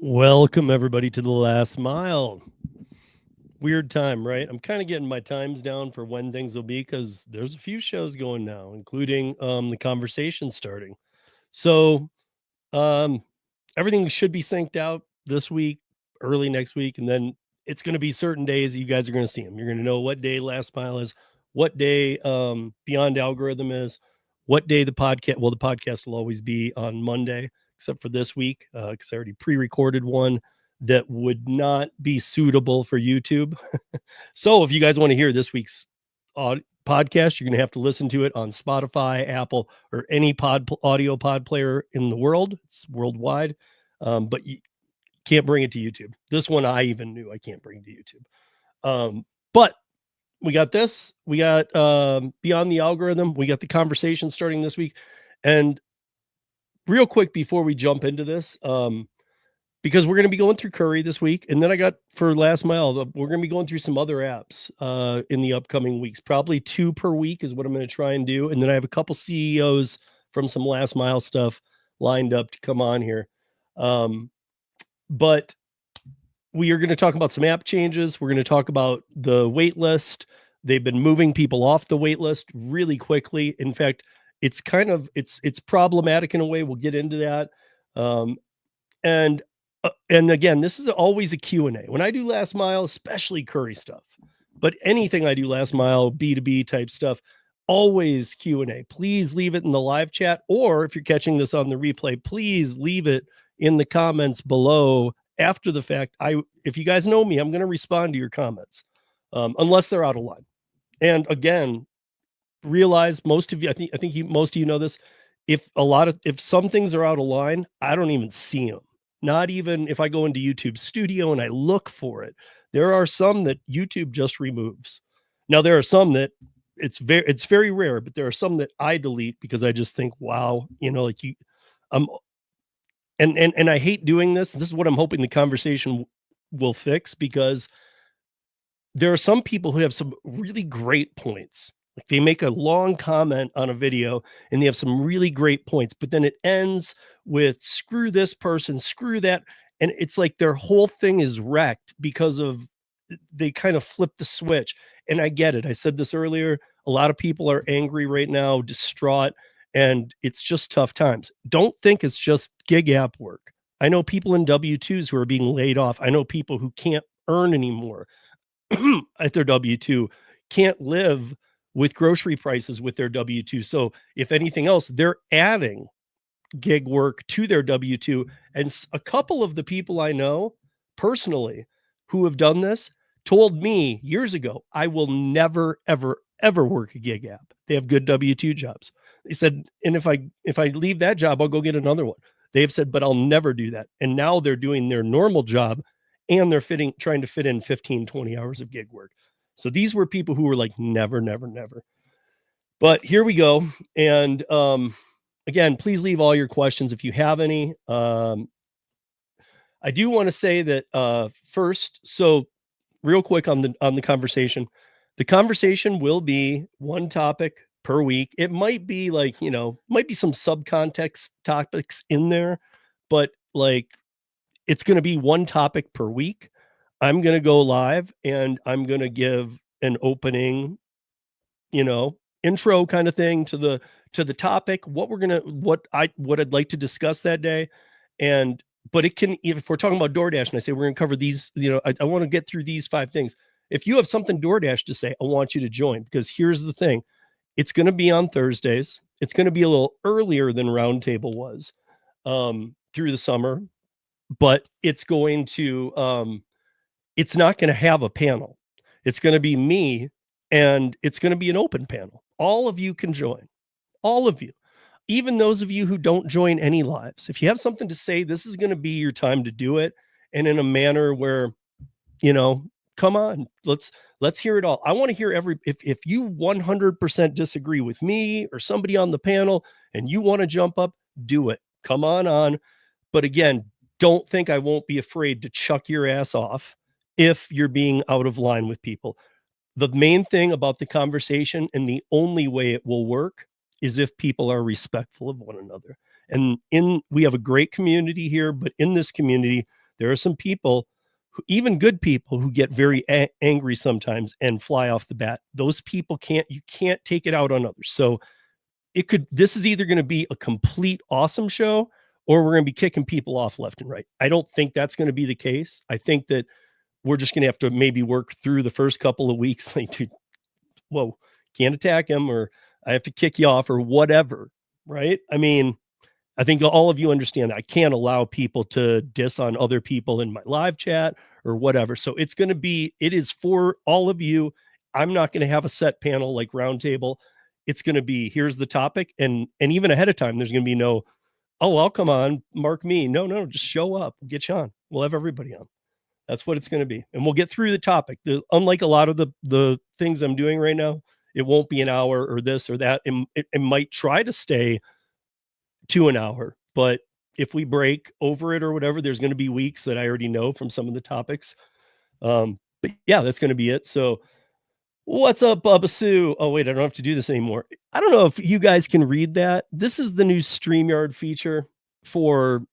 Welcome everybody to the last mile. Weird time, right? I'm kind of getting my times down for when things will be because there's a few shows going now, including the conversation starting. So um everything should be synced out this week, early next week, and then it's going to be certain days you guys are going to see them. You're going to know what day last mile is, what day beyond algorithm is, what day the podcast will always be on Monday, except for this week, because I already pre-recorded one that would not be suitable for YouTube. So if you guys want to hear this week's podcast, you're going to have to listen to it on Spotify, Apple, or any audio pod player in the world. It's worldwide, but you can't bring it to YouTube. This one I even knew I can't bring to YouTube. But we got this. We got Beyond the Algorithm. We got the conversation starting this week. And real quick before we jump into this, because we're going to be going through Curri this week. And then I got for last mile, we're going to be going through some other apps in the upcoming weeks. Probably 2 per week is what I'm going to try and do. And then I have a couple CEOs from some last mile stuff lined up to come on here. But we are going to talk about some app changes. We're going to talk about the wait list. They've been moving people off the wait list really quickly. In fact, it's kind of it's problematic in a way. We'll get into that. And again, this is always a Q&A. When I do last mile, especially Curri stuff, but anything I do last mile, B2B type stuff, always Q&A. Please leave it in the live chat, or if you're catching this on the replay, please leave it in the comments below after the fact. If you guys know me, I'm going to respond to your comments, unless they're out of line. And again, realize most of you, I think most of you know this. If some things are out of line, I don't even see them. Not even if I go into YouTube Studio and I look for it. There are some that YouTube just removes. Now there are some that it's very rare, but there are some that I delete because I just think, wow, like and I hate doing this. This is what I'm hoping the conversation will fix, because there are some people who have some really great points. Like they make a long comment on a video and they have some really great points, but then it ends with screw this person, screw that. And it's like their whole thing is wrecked because of they kind of flip the switch. And I get it. I said this earlier. A lot of people are angry right now, distraught, and it's just tough times. Don't think it's just gig app work. I know people in W-2s who are being laid off. I know people who can't earn anymore at their W-2, can't live with grocery prices with their W-2. So if anything else, they're adding gig work to their W-2. And a couple of the people I know personally who have done this told me years ago, I will never, ever, ever work a gig app. They have good W-2 jobs. They said, and if I leave that job, I'll go get another one. They've said, but I'll never do that. And now they're doing their normal job and they're trying to fit in 15, 20 hours of gig work. So these were people who were like, never, never, never. But here we go. And again, please leave all your questions if you have any. I do want to say that first, so real quick on the conversation. The conversation will be one topic per week. It might be like, might be some subcontext topics in there, but like it's going to be one topic per week. I'm going to go live and I'm going to give an opening, intro kind of thing to the topic, what I'd like to discuss that day. But it can, if we're talking about DoorDash and I say we're going to cover these, I want to get through these 5 things. If you have something DoorDash to say, I want you to join, because here's the thing. It's going to be on Thursdays. It's going to be a little earlier than Roundtable was through the summer, but it's going to, it's not going to have a panel. It's going to be me, and it's going to be an open panel. All of you can join. All of you. Even those of you who don't join any lives. If you have something to say, this is going to be your time to do it, and in a manner where, come on, let's hear it all. I want to hear if you 100% disagree with me or somebody on the panel and you want to jump up, do it. Come on. But again, don't think I won't be afraid to chuck your ass off if you're being out of line with people. The main thing about the conversation, and the only way it will work, is if people are respectful of one another. And we have a great community here, but in this community, There are some people, even good people, who get very angry sometimes and fly off the bat. Those people you can't take it out on others. So this is either going to be a complete awesome show, or we're going to be kicking people off left and right. I don't think that's going to be the case. I think that we're just going to have to maybe work through the first couple of weeks, like, whoa, can't attack him, or I have to kick you off, or whatever. Right. I mean, I think all of you understand that I can't allow people to diss on other people in my live chat or whatever. So it is for all of you. I'm not going to have a set panel like roundtable. It's going to be, here's the topic. And even ahead of time, there's going to be no, oh, I'll come on, mark me. No, just show up, get you on. We'll have everybody on. That's what it's going to be. And we'll get through the topic. Unlike a lot of the things I'm doing right now, it won't be an hour or this or that. It might try to stay to an hour, but if we break over it or whatever, there's going to be weeks that I already know from some of the topics. But yeah, that's going to be it. So what's up, Bubba Sue? Oh, wait, I don't have to do this anymore. I don't know if you guys can read that. This is the new StreamYard feature for,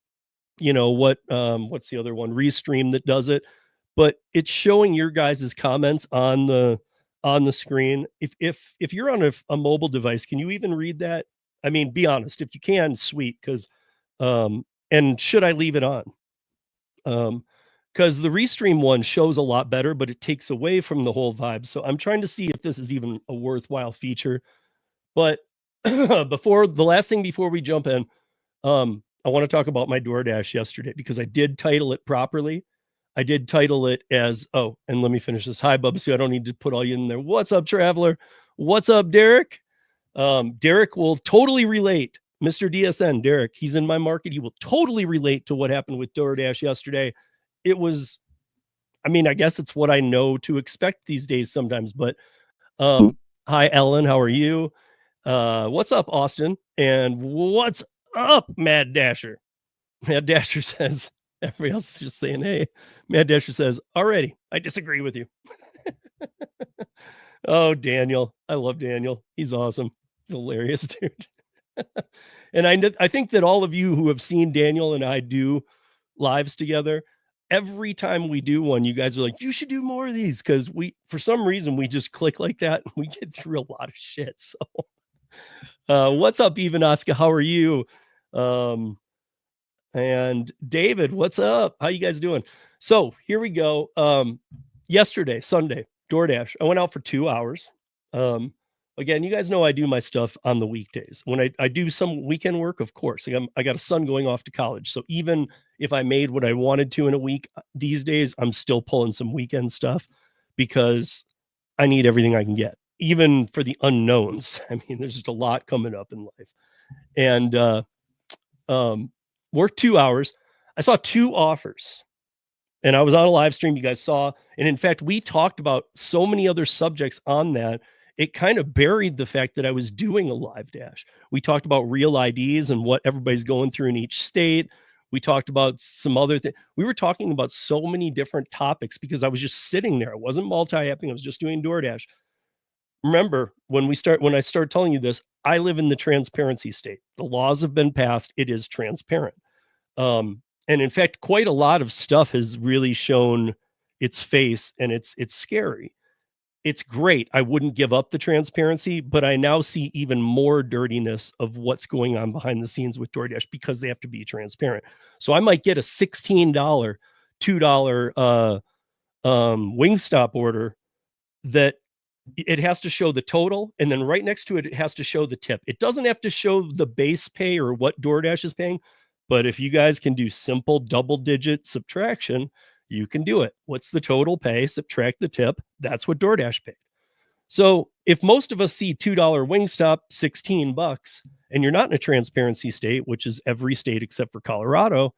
what's the other one? Restream, that does it. But it's showing your guys' comments on the screen. If you're on a mobile device, can you even read that? I mean, be honest. If you can, sweet. Because, and should I leave it on? Because the Restream one shows a lot better, but it takes away from the whole vibe. So I'm trying to see if this is even a worthwhile feature. But before we jump in, I want to talk about my DoorDash yesterday, because I did title it properly. I did title it as, and let me finish this. Hi, Bubba Sue. I don't need to put all you in there. What's up, Traveler? What's up, Derek? Derek will totally relate. Mr. DSN, Derek, he's in my market. He will totally relate to what happened with DoorDash yesterday. It was, I mean, I guess it's what I know to expect these days sometimes, but hi, Ellen, how are you? What's up, Austin? And what's up, Mad Dasher? Mad Dasher says, everybody else is just saying, hey. Mad Dasher says, alrighty, I disagree with you. Oh, Daniel. I love Daniel. He's awesome. He's hilarious, dude. And I think that all of you who have seen Daniel and I do lives together, every time we do one, you guys are like, you should do more of these, because for some reason, we just click like that. And we get through a lot of shit. So what's up, Even Oscar? How are you? And David, what's up? How you guys doing? So here we go. Yesterday, Sunday, DoorDash. I went out for 2 hours. Again, you guys know I do my stuff on the weekdays. When I do some weekend work, of course. I got a son going off to college. So even if I made what I wanted to in a week, these days, I'm still pulling some weekend stuff, because I need everything I can get, even for the unknowns. I mean, there's just a lot coming up in life. And worked 2 hours. I saw 2 offers, and I was on a live stream, you guys saw. And in fact, we talked about so many other subjects on that. It kind of buried the fact that I was doing a live dash. We talked about real IDs and what everybody's going through in each state. We talked about some other things. We were talking about so many different topics, because I was just sitting there. I wasn't multi-apping. I was just doing DoorDash. Remember, when I start telling you this, I live in the transparency state. The laws have been passed. It is transparent. And in fact, quite a lot of stuff has really shown its face, and it's scary. It's great. I wouldn't give up the transparency, but I now see even more dirtiness of what's going on behind the scenes with DoorDash, because they have to be transparent. So I might get a $16, $2 Wingstop order that it has to show the total, and then right next to it, it has to show the tip. It doesn't have to show the base pay or what DoorDash is paying, but if you guys can do simple double-digit subtraction, you can do it. What's the total pay? Subtract the tip. That's what DoorDash paid. So if most of us see $2 Wingstop, $16, and you're not in a transparency state, which is every state except for Colorado,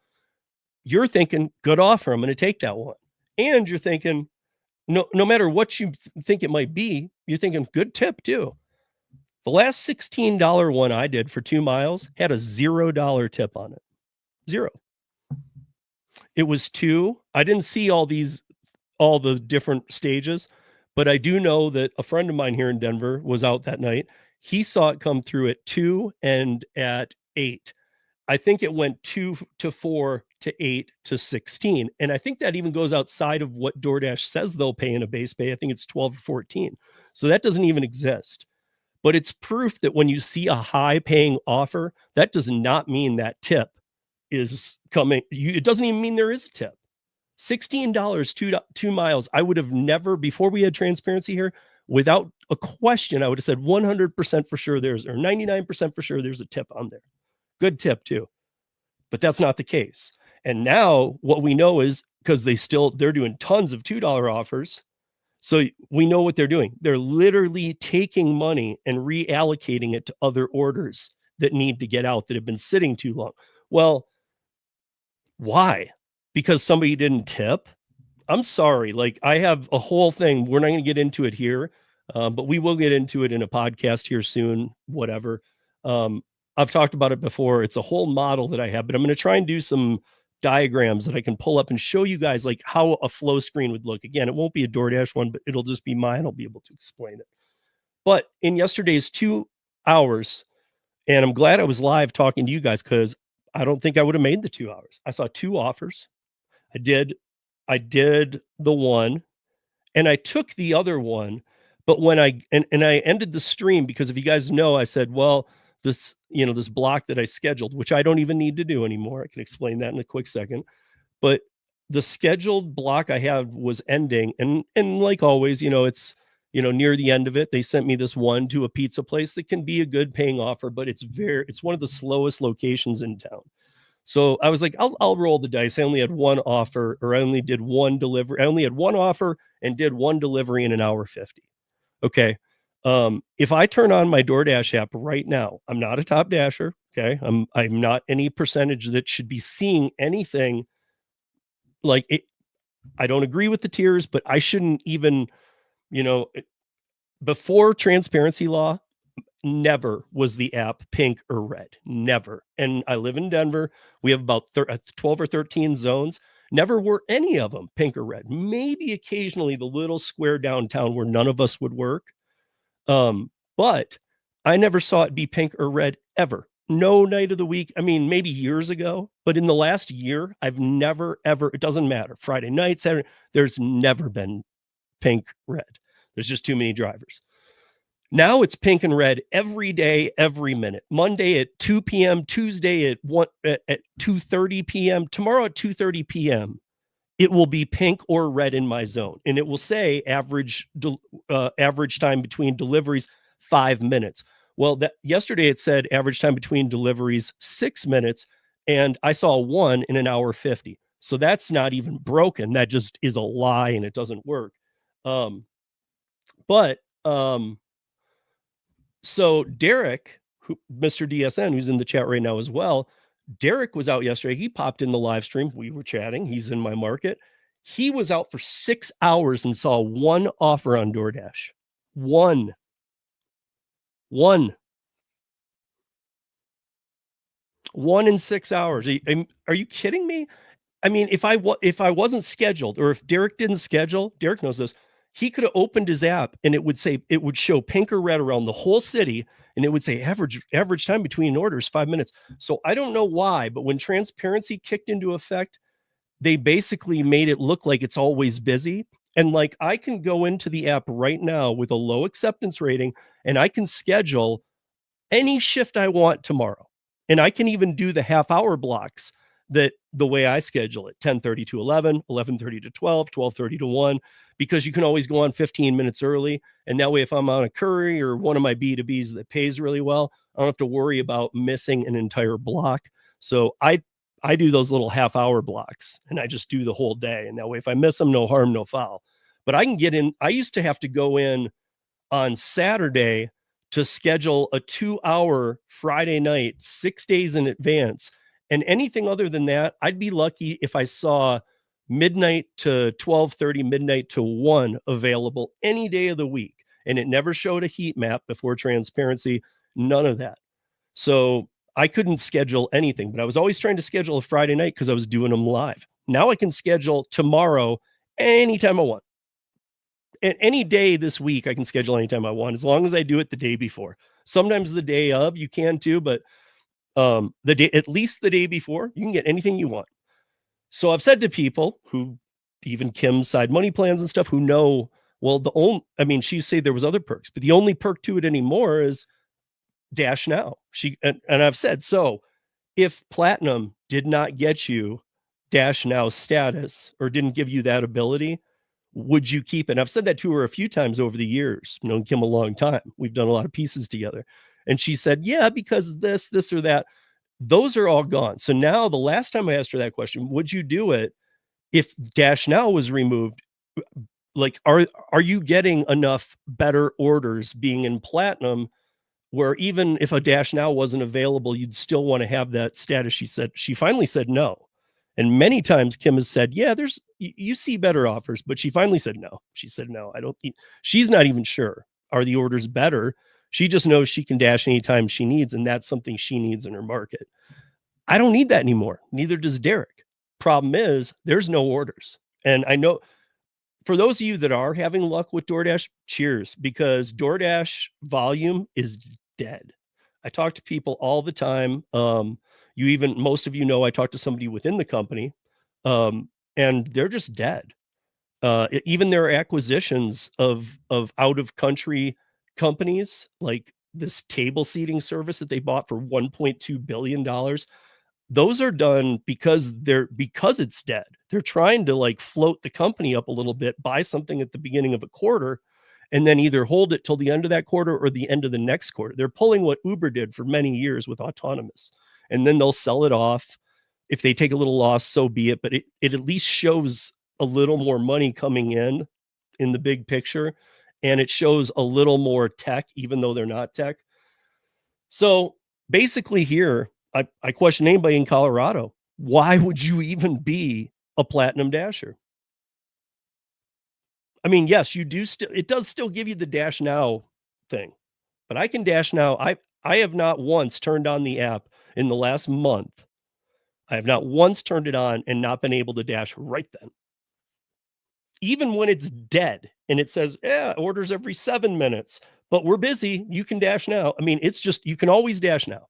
you're thinking, good offer, I'm going to take that one. And you're thinking, no matter what you think it might be, you're thinking, good tip too. The last $16 one I did for 2 miles had a $0 tip on it. 0. It was 2. I didn't see all the different stages, but I do know that a friend of mine here in Denver was out that night. He saw it come through at 2 and at 8. I think it went 2 to 4 to 8 to 16. And I think that even goes outside of what DoorDash says they'll pay in a base pay. I think it's 12 or 14. So that doesn't even exist. But it's proof that when you see a high paying offer, that does not mean that tip is coming. It doesn't even mean there is a tip. $16, 2 miles. I would have never, before we had transparency here, without a question, I would have said 100% for sure there's, or 99% for sure there's a tip on there. Good tip too. But that's not the case. And now what we know is, because they're doing tons of $2 offers. So we know what they're doing. They're literally taking money and reallocating it to other orders that need to get out, that have been sitting too long. Well, why? Because somebody didn't tip? I'm sorry. Like, I have a whole thing. We're not going to get into it here, but we will get into it in a podcast here soon, whatever. I've talked about it before. It's a whole model that I have, but I'm going to try and do some diagrams that I can pull up and show you guys like how a flow screen would look. Again, it won't be a DoorDash one, but it'll just be mine. I'll be able to explain it. But in yesterday's 2 hours, and I'm glad I was live talking to you guys, because I don't think I would have made the 2 hours. I saw 2 offers. I did the one, and I took the other one. But when I ended the stream, because if you guys know, I said, well, this block that I scheduled, which I don't even need to do anymore. I can explain that in a quick second. But the scheduled block I had was ending. And like always, it's, near the end of it, they sent me this one to a pizza place that can be a good paying offer, but it's one of the slowest locations in town. So I was like, I'll roll the dice. I only had one offer, or I only did one delivery. I only had one offer and did one delivery in an hour 50. Okay. If I turn on my DoorDash app right now, I'm not a top dasher. Okay. I'm not any percentage that should be seeing anything like it. I don't agree with the tiers, but I shouldn't even, before transparency law, never was the app pink or red. Never. And I live in Denver. We have about 12 or 13 zones. Never were any of them pink or red. Maybe occasionally the little square downtown where none of us would work. But I never saw it be pink or red ever. No night of the week. I mean, maybe years ago, but in the last year, I've never, ever, it doesn't matter. Friday night, Saturday, there's never been pink, red. There's just too many drivers. Now it's pink and red every day, every minute. Monday at 2 p.m., Tuesday at 2:30 p.m., tomorrow at 2:30 p.m. It will be pink or red in my zone, and it will say average time between deliveries 5 minutes. Well, yesterday it said average time between deliveries 6 minutes, and I saw one in an hour 50. So that's not even broken. That just is a lie, and it doesn't work. So Derek, Mr. DSN, who's in the chat right now as well, Derek was out yesterday. He popped in the live stream. We were chatting. He's in my market. He was out for 6 hours and saw one offer on DoorDash. One in 6 hours. Are you kidding me? I mean, if I wasn't scheduled, or if Derek didn't schedule, Derek knows this, he could have opened his app and it would show pink or red around the whole city, and it would say average time between orders 5 minutes. So I don't know why, but when transparency kicked into effect, they basically made it look like it's always busy. And like, I can go into the app right now with a low acceptance rating, and I can schedule any shift I want tomorrow. And I can even do the half-hour blocks that the way I schedule it, 10:30 to 11, 11:30 to 12, 12:30 to 1, because you can always go on 15 minutes early. And that way, if I'm on a Curri or one of my B2Bs that pays really well, I don't have to worry about missing an entire block. So I do those little half-hour blocks, and I just do the whole day. And that way, if I miss them, no harm, no foul. But I can get in. I used to have to go in on Saturday to schedule a 2-hour Friday night, 6 days in advance. And anything other than that, I'd be lucky if I saw midnight to 12:30, midnight to 1 available any day of the week. And it never showed a heat map before transparency, none of that. So I couldn't schedule anything, but I was always trying to schedule a Friday night because I was doing them live. Now I can schedule tomorrow anytime I want. And any day this week, I can schedule anytime I want, as long as I do it the day before. Sometimes the day of, you can too, but The day, at least the day before, you can get anything you want. So I've said to people who, even Kim's side money plans and stuff, who know, well, I mean, she say there was other perks, but the only perk to it anymore is Dash Now. And I've said, so if Platinum did not get you Dash Now status or didn't give you that ability, would you keep it? And I've said that to her a few times over the years, known Kim a long time. We've done a lot of pieces together. And she said, yeah, because this or that. Those are all gone. So now the last time I asked her that question, would you do it if Dash Now was removed? Like, are you getting enough better orders being in Platinum where even if a Dash Now wasn't available, you'd still want to have that status? She finally said no. And many times Kim has said, yeah, you see better offers, but she finally said no. She said, no, I don't. She's not even sure. Are the orders better? She just knows she can dash anytime she needs, and that's something she needs in her market. I don't need that anymore. Neither does Derek. Problem is, there's no orders. And I know for those of you that are having luck with DoorDash, cheers, because DoorDash volume is dead. I talk to people all the time. Most of you know, I talked to somebody within the company, and they're just dead. Even their acquisitions of out of country companies, like this table seating service that they bought for $1.2 billion, those are done because it's dead. They're trying to like float the company up a little bit, buy something at the beginning of a quarter, and then either hold it till the end of that quarter or the end of the next quarter. They're pulling what Uber did for many years with autonomous, and then they'll sell it off. If they take a little loss, so be it. But it at least shows a little more money coming in the big picture, and it shows a little more tech, even though they're not tech. So basically here, I question anybody in Colorado, why would you even be a Platinum Dasher? I mean, yes, it does still give you the Dash Now thing, but I can Dash Now. I have not once turned on the app in the last month. I have not once turned it on and not been able to dash right then. Even when it's dead and it says, yeah, orders every 7 minutes, but we're busy, you can dash now. I mean, it's just, you can always dash now.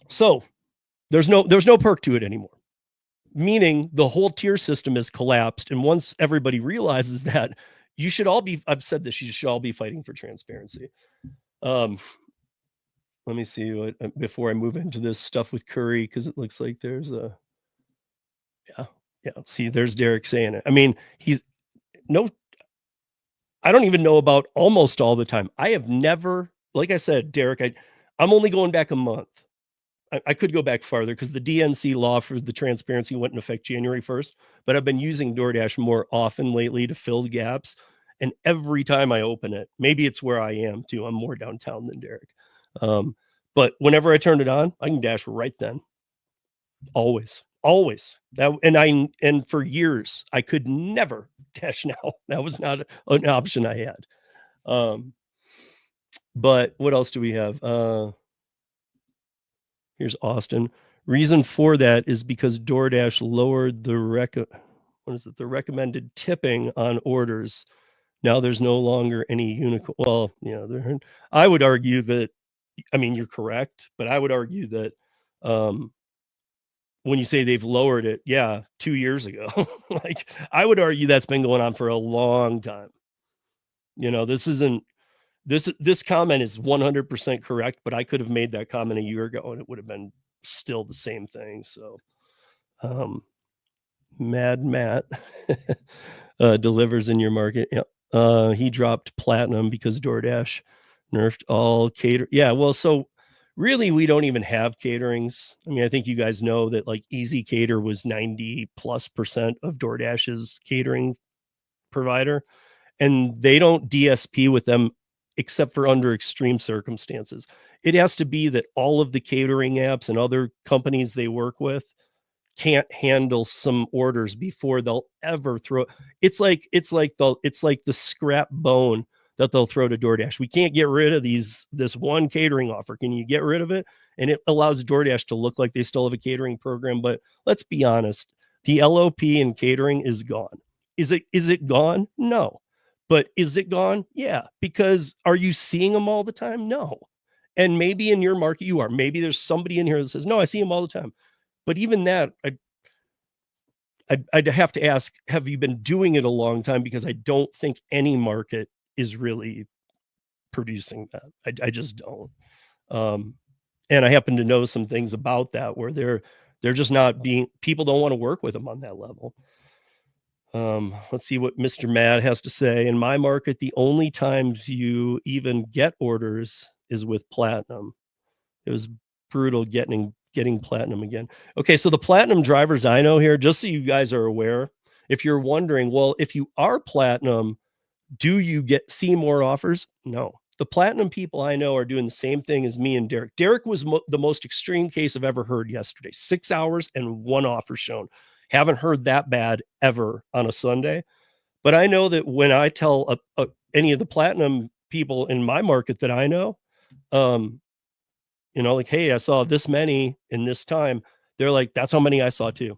So there's no perk to it anymore, meaning the whole tier system is collapsed. And once everybody realizes that, I've said this, you should all be fighting for transparency. Let me see what, before I move into this stuff with Curri, because it looks like there's yeah. See, there's Derek saying it. I mean, I don't even know about almost all the time. I have never, like I said, Derek, I'm only going back a month. I could go back farther because the DNC law for the transparency went in effect January 1st, but I've been using DoorDash more often lately to fill gaps. And every time I open it, maybe it's where I am too. I'm more downtown than Derek. But whenever I turn it on, I can dash right then. Always. And for years I could never dash now. That was not an option I had. But what else do we have? Here's Austin. Reason for that is because DoorDash lowered the recommended tipping on orders. Now there's no longer any unicorn. Well, yeah, I would argue that, I mean, you're correct, but I would argue that when you say they've lowered it, yeah, 2 years ago, like I would argue that's been going on for a long time. You know, this comment is 100% correct, but I could have made that comment a year ago and it would have been still the same thing. So, Mad Matt delivers in your market. Yeah. He dropped Platinum because DoorDash nerfed all cater. Yeah. Well, so really, we don't even have caterings. I mean, I think you guys know that like Easy Cater was 90+% of DoorDash's catering provider, and they don't DSP with them except for under extreme circumstances. It has to be that all of the catering apps and other companies they work with can't handle some orders before they'll ever throw. It's like the scrap bone that they'll throw to DoorDash. We can't get rid of this one catering offer. Can you get rid of it? And it allows DoorDash to look like they still have a catering program. But let's be honest, the LOP in catering is gone. Is it gone? No. But is it gone? Yeah. Because are you seeing them all the time? No. And maybe in your market you are. Maybe there's somebody in here that says, "No, I see them all the time." But even that, I'd have to ask, have you been doing it a long time? Because I don't think any market is really producing that. I just don't. Um, and I happen to know some things about that where they're just not being people don't wanna work with them on that level. Let's see what Mr. Mad has to say. In my market, the only times you even get orders is with platinum. It was brutal getting platinum again. Okay, so the platinum drivers I know here, just so you guys are aware, if you're wondering, well, if you are platinum, do you see more offers? No. The platinum people I know are doing the same thing as me and Derek. Derek was the most extreme case I've ever heard yesterday. 6 hours and 1 offer shown. Haven't heard that bad ever on a Sunday. But I know that when I tell any of the platinum people in my market that I know, um, like, "Hey, I saw this many in this time." They're like, "That's how many I saw too."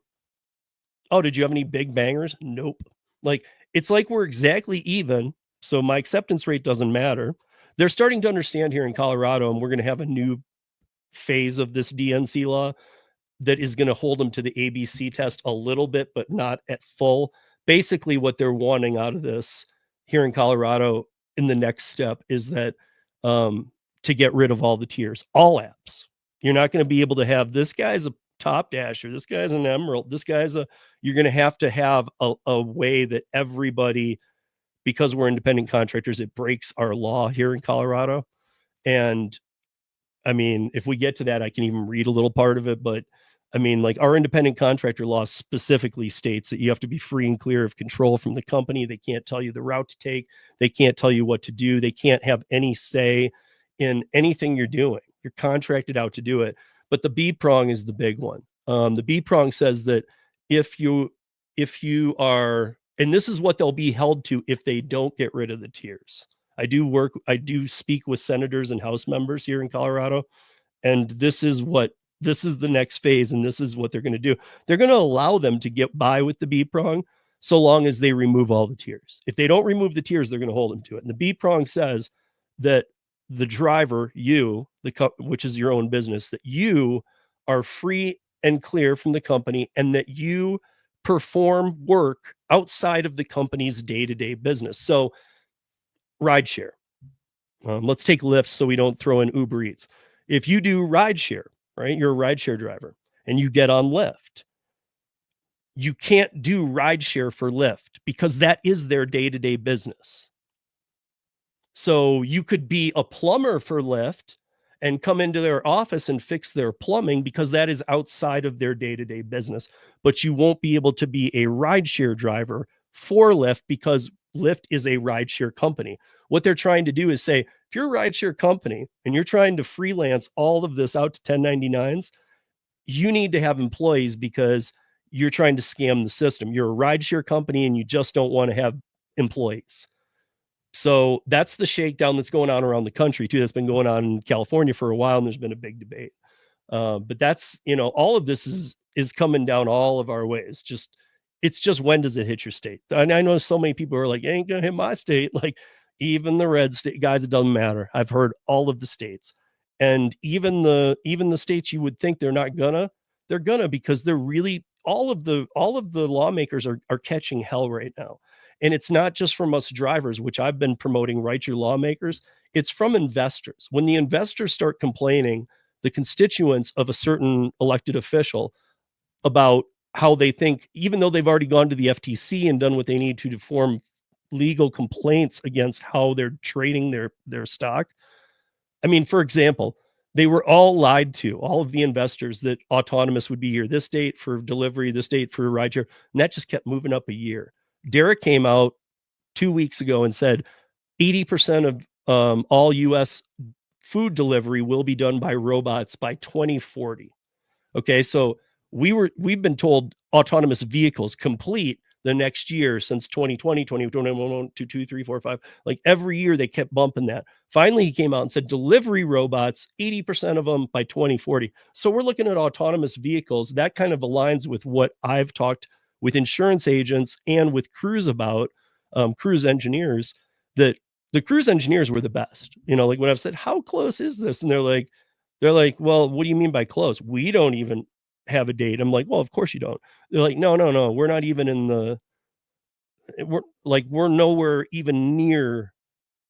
"Oh, did you have any big bangers?" "Nope." Like, it's like we're exactly even, so my acceptance rate doesn't matter. They're starting to understand here in Colorado, and we're gonna have a new phase of this DNC law that is gonna hold them to the ABC test a little bit, but not at full. Basically, what they're wanting out of this here in Colorado in the next step is that, to get rid of all the tiers, all apps. You're not gonna be able to have, "This guy's a top dasher, this guy's an emerald, this guy's a" you're gonna have to have a way that everybody, because we're independent contractors, it breaks our law here in Colorado, and I mean, if we get to that, I can even read a little part of it, but I mean, like, our independent contractor law specifically states that you have to be free and clear of control from the company. They can't tell you the route to take. They can't tell you what to do. They can't have any say in anything you're doing. You're contracted out to do it. But the B prong is the big one. The B prong says that if you are, and this is what they'll be held to if they don't get rid of the tiers. I do speak with senators and House members here in Colorado, and this is the next phase, and this is what they're going to do. They're going to allow them to get by with the B prong so long as they remove all the tiers. If they don't remove the tiers, they're going to hold them to it. And the B prong says that the driver, which is your own business, that you are free and clear from the company, and that you perform work outside of the company's day-to-day business. So rideshare. Let's take Lyft so we don't throw in Uber Eats. If you do rideshare, right, you're a rideshare driver and you get on Lyft, you can't do rideshare for Lyft because that is their day-to-day business. So you could be a plumber for Lyft and come into their office and fix their plumbing because that is outside of their day-to-day business. But you won't be able to be a rideshare driver for Lyft because Lyft is a rideshare company. What they're trying to do is say, if you're a rideshare company and you're trying to freelance all of this out to 1099s, you need to have employees because you're trying to scam the system. You're a rideshare company and you just don't want to have employees. So that's the shakedown that's going on around the country too. That's been going on in California for a while, and there's been a big debate. But that's, all of this is coming down all of our ways. It's just, when does it hit your state? And I know so many people are like, it ain't gonna hit my state. Like, even the red state guys, it doesn't matter. I've heard all of the states, and even the states you would think they're gonna, because they're really, all of the lawmakers are catching hell right now. And it's not just from us drivers, which I've been promoting, right, your lawmakers. It's from investors. When the investors start complaining, the constituents of a certain elected official, about how they think, even though they've already gone to the FTC and done what they need to form legal complaints against how they're trading their stock. I mean, for example, they were all lied to, all of the investors, that autonomous would be here this date for delivery, this date for rideshare, and that just kept moving up a year. Derek came out 2 weeks ago and said 80% of all U.S. food delivery will be done by robots by 2040. Okay, so we've been told autonomous vehicles complete the next year since 2020, 2021, 2, 3, 4, 5. Like, every year they kept bumping that. Finally, he came out and said delivery robots, 80% of them by 2040. So we're looking at autonomous vehicles. That kind of aligns with what I've talked with insurance agents and with crews about, cruise engineers, that The cruise engineers were the best. Like when I've said, "How close is this?" And they're like, "Well, what do you mean by close? We don't even have a date." I'm like, "Well, of course you don't." They're like, "No, no, no. We're not even in the we're nowhere even near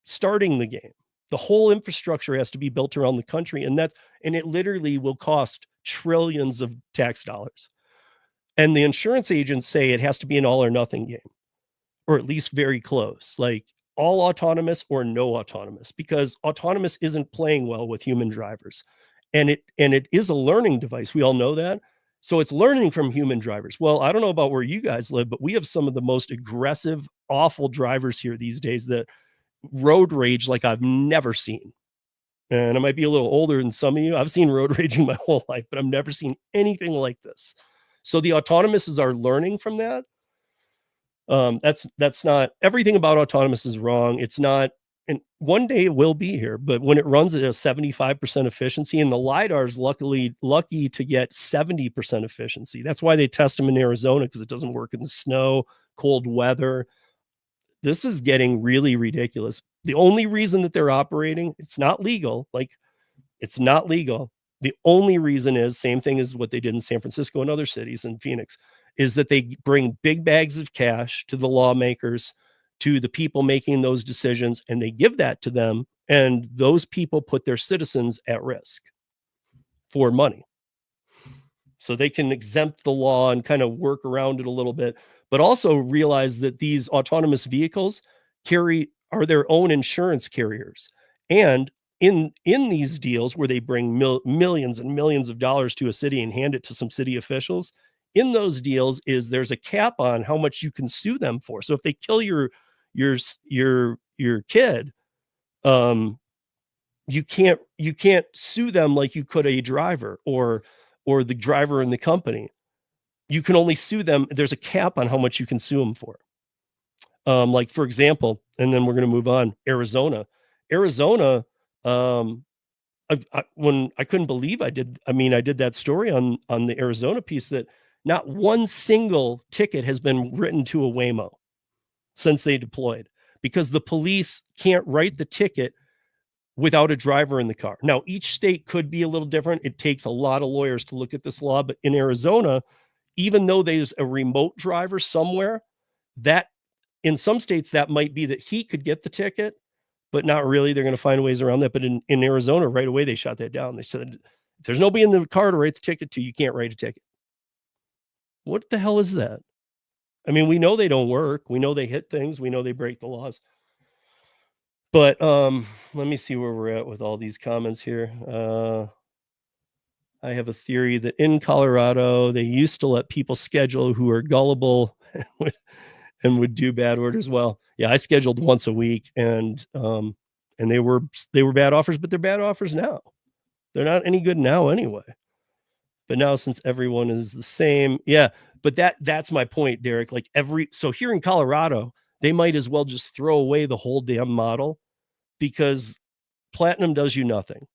starting the game." The whole infrastructure has to be built around the country, and it literally will cost trillions of tax dollars. And the insurance agents say it has to be an all or nothing game, or at least very close, like all autonomous or no autonomous, because autonomous isn't playing well with human drivers. And it is a learning device. We all know that. So it's learning from human drivers. Well, I don't know about where you guys live, but we have some of the most aggressive, awful drivers here these days that road rage like I've never seen. And I might be a little older than some of you. I've seen road raging my whole life, but I've never seen anything like this. So the autonomouses are learning from that. That's not everything about autonomous is wrong. It's not, and one day it will be here, but when it runs at a 75% efficiency, and the LiDAR is lucky to get 70% efficiency. That's why they test them in Arizona, because it doesn't work in the snow, cold weather. This is getting really ridiculous. The only reason that they're operating, it's not legal. Like, it's not legal. The only reason is same thing as what they did in San Francisco and other cities in Phoenix, is that they bring big bags of cash to the lawmakers, to the people making those decisions, and they give that to them. And those people put their citizens at risk for money. So they can exempt the law and kind of work around it a little bit, but also realize that these autonomous vehicles are their own insurance carriers. And in these deals where they bring millions and millions of dollars to a city and hand it to some city officials, in those deals there's a cap on how much you can sue them for. So if they kill your kid, um, you can't sue them like you could a driver or the driver in the company. You can only sue them. There's a cap on how much you can sue them for. Like, for example, and then we're going to move on. Arizona. Um, when I couldn't believe I did that story on the Arizona piece, that not one single ticket has been written to a Waymo since they deployed, because the police can't write the ticket without a driver in the car. Now, each state could be a little different. It takes a lot of lawyers to look at this law, but in Arizona, even though there's a remote driver somewhere, that in some states that might be that he could get the ticket, but not really. They're going to find ways around that. But in Arizona, right away, they shot that down. They said, if there's nobody in the car to write the ticket to, you can't write a ticket. What the hell is that? I mean, we know they don't work. We know they hit things. We know they break the laws. But let me see where we're at with all these comments here. I have a theory that in Colorado, they used to let people schedule who are gullible and would do bad orders. Well, yeah, I scheduled once a week, and they were bad offers, but they're bad offers now. They're not any good now anyway. But now, since everyone is the same, yeah. But that's my point, Derek. Like, so here in Colorado, they might as well just throw away the whole damn model, because Platinum does you nothing.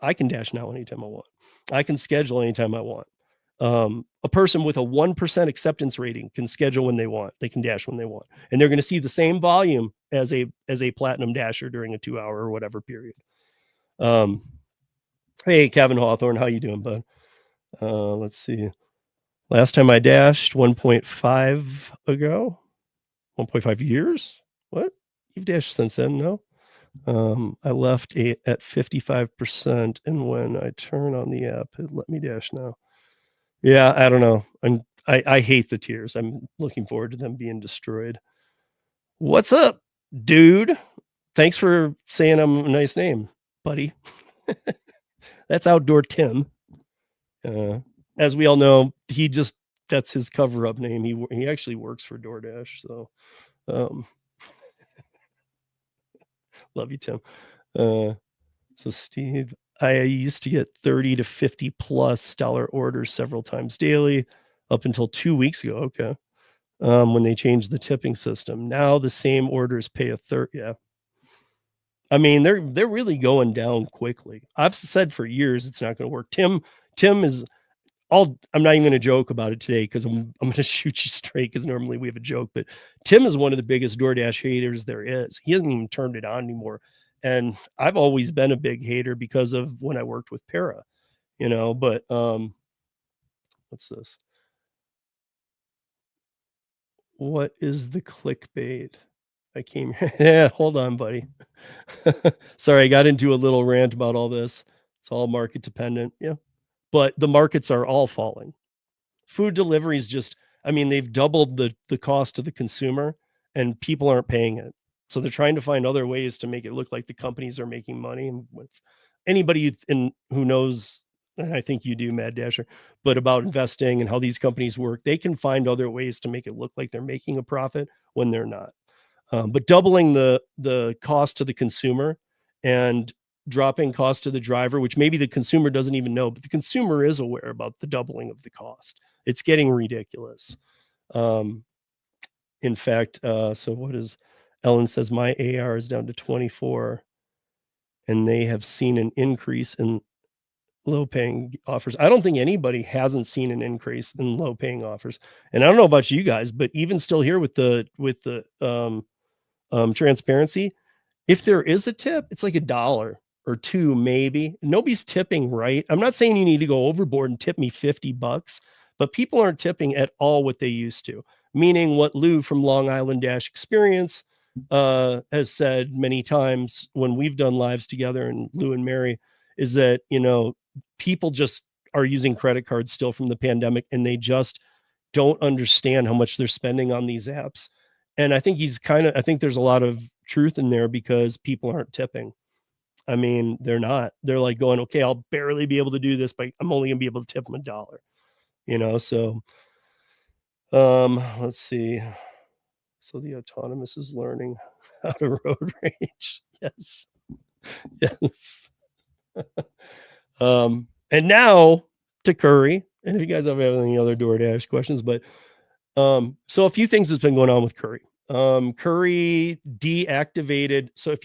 I can dash now anytime I want. I can schedule anytime I want. A person with a 1% acceptance rating can schedule when they want. They can dash when they want, and they're going to see the same volume as a Platinum dasher during a 2-hour or whatever period. Hey, Kevin Hawthorne, how you doing, bud? Let's see. Last time I dashed 1.5 ago, 1.5 years. What? You've dashed since then? No. I left at 55%, and when I turn on the app, it let me dash now. Yeah, I don't know. I hate the tiers. I'm looking forward to them being destroyed. What's up, dude? Thanks for saying I'm a nice name, buddy. That's Outdoor Tim. As we all know, that's his cover-up name. He actually works for DoorDash. So, love you, Tim. So Steve, I used to get 30 to 50 plus dollar orders several times daily up until 2 weeks ago. Okay. When they changed the tipping system. Now the same orders pay a third. Yeah. I mean, they're really going down quickly. I've said for years it's not going to work. Tim is I'm not even gonna joke about it today because I'm gonna shoot you straight because normally we have a joke, but Tim is one of the biggest DoorDash haters there is. He hasn't even turned it on anymore. And I've always been a big hater because of when I worked with Para, but what's this? What is the clickbait? I came Yeah, hold on, buddy. Sorry, I got into a little rant about all this. It's all market dependent. Yeah. But the markets are all falling. Food delivery is just, I mean, they've doubled the cost to the consumer and people aren't paying it. So they're trying to find other ways to make it look like the companies are making money. And with anybody who knows, and I think you do, Mad Dasher, but about investing and how these companies work, they can find other ways to make it look like they're making a profit when they're not. But doubling the cost to the consumer and dropping cost to the driver, which maybe the consumer doesn't even know, but the consumer is aware about the doubling of the cost. It's getting ridiculous. Um, in fact, so what is Ellen says my AR is down to 24 and they have seen an increase in low paying offers. I don't think anybody hasn't seen an increase in low paying offers. And I don't know about you guys, but even still here with the transparency, if there is a tip, it's like $1 or 2 maybe. Nobody's tipping, right? I'm not saying you need to go overboard and tip me $50, but people aren't tipping at all what they used to. Meaning what Lou from Long Island Dash Experience has said many times when we've done lives together, and Lou and Mary, is that, people just are using credit cards still from the pandemic and they just don't understand how much they're spending on these apps. And I think there's a lot of truth in there because people aren't tipping. I mean, they're not. They're like going, okay, I'll barely be able to do this, but I'm only gonna be able to tip them $1. So let's see. So the autonomous is learning how to road rage. Yes. Yes. And now to Curry. And if you guys have any other DoorDash questions, but so a few things has been going on with Curry. Curry deactivated. So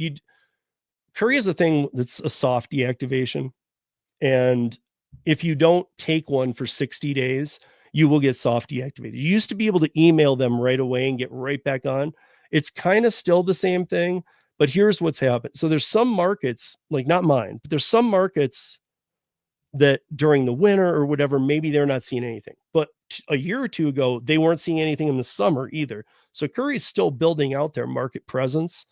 Curry is a thing that's a soft deactivation. And if you don't take one for 60 days, you will get soft deactivated. You used to be able to email them right away and get right back on. It's kind of still the same thing, but here's what's happened. So there's some markets, like not mine, but there's some markets that during the winter or whatever, maybe they're not seeing anything. But a year or two ago, they weren't seeing anything in the summer either. So Curry's still building out their market presence.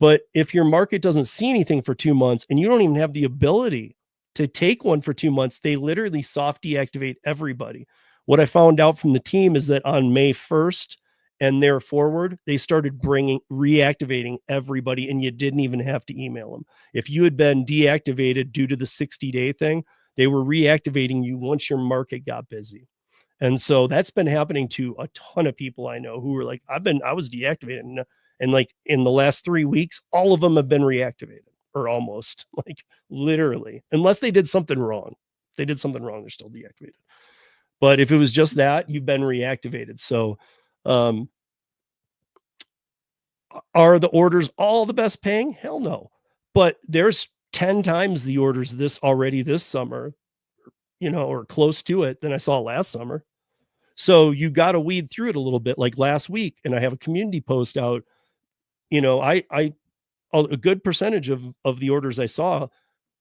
But if your market doesn't see anything for 2 months and you don't even have the ability to take one for 2 months, they literally soft deactivate everybody. What I found out from the team is that on May 1st and there forward, they started reactivating everybody, and you didn't even have to email them. If you had been deactivated due to the 60-day thing, they were reactivating you once your market got busy. And so that's been happening to a ton of people I know who were like, I was deactivated. And like in the last 3 weeks, all of them have been reactivated or almost like literally, unless they did something wrong. If they did something wrong, they're still deactivated. But if it was just that, you've been reactivated. So, are the orders all the best paying? Hell no. But there's 10 times the orders this summer, or close to it than I saw last summer. So you got to weed through it a little bit. Like last week, and I have a community post out. I a good percentage of the orders I saw,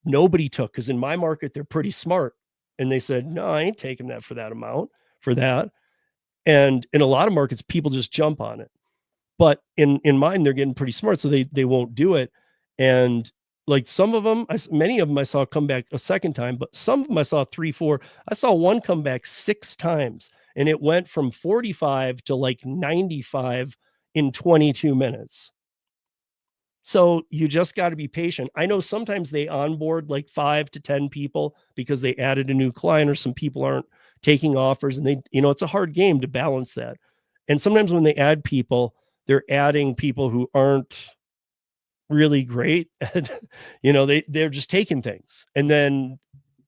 nobody took, because in my market they're pretty smart, and they said, "No, I ain't taking that for that amount for that." And in a lot of markets, people just jump on it. But in mine, they're getting pretty smart, so they won't do it. And like some of them, many of them I saw come back a second time, but some of them I saw 3, 4. I saw one come back 6 times, and it went from 45 to like 95 in 22 minutes. So you just got to be patient. I know sometimes they onboard like 5 to 10 people because they added a new client or some people aren't taking offers, and it's a hard game to balance that. And sometimes when they add people, they're adding people who aren't really great and they're just taking things, and then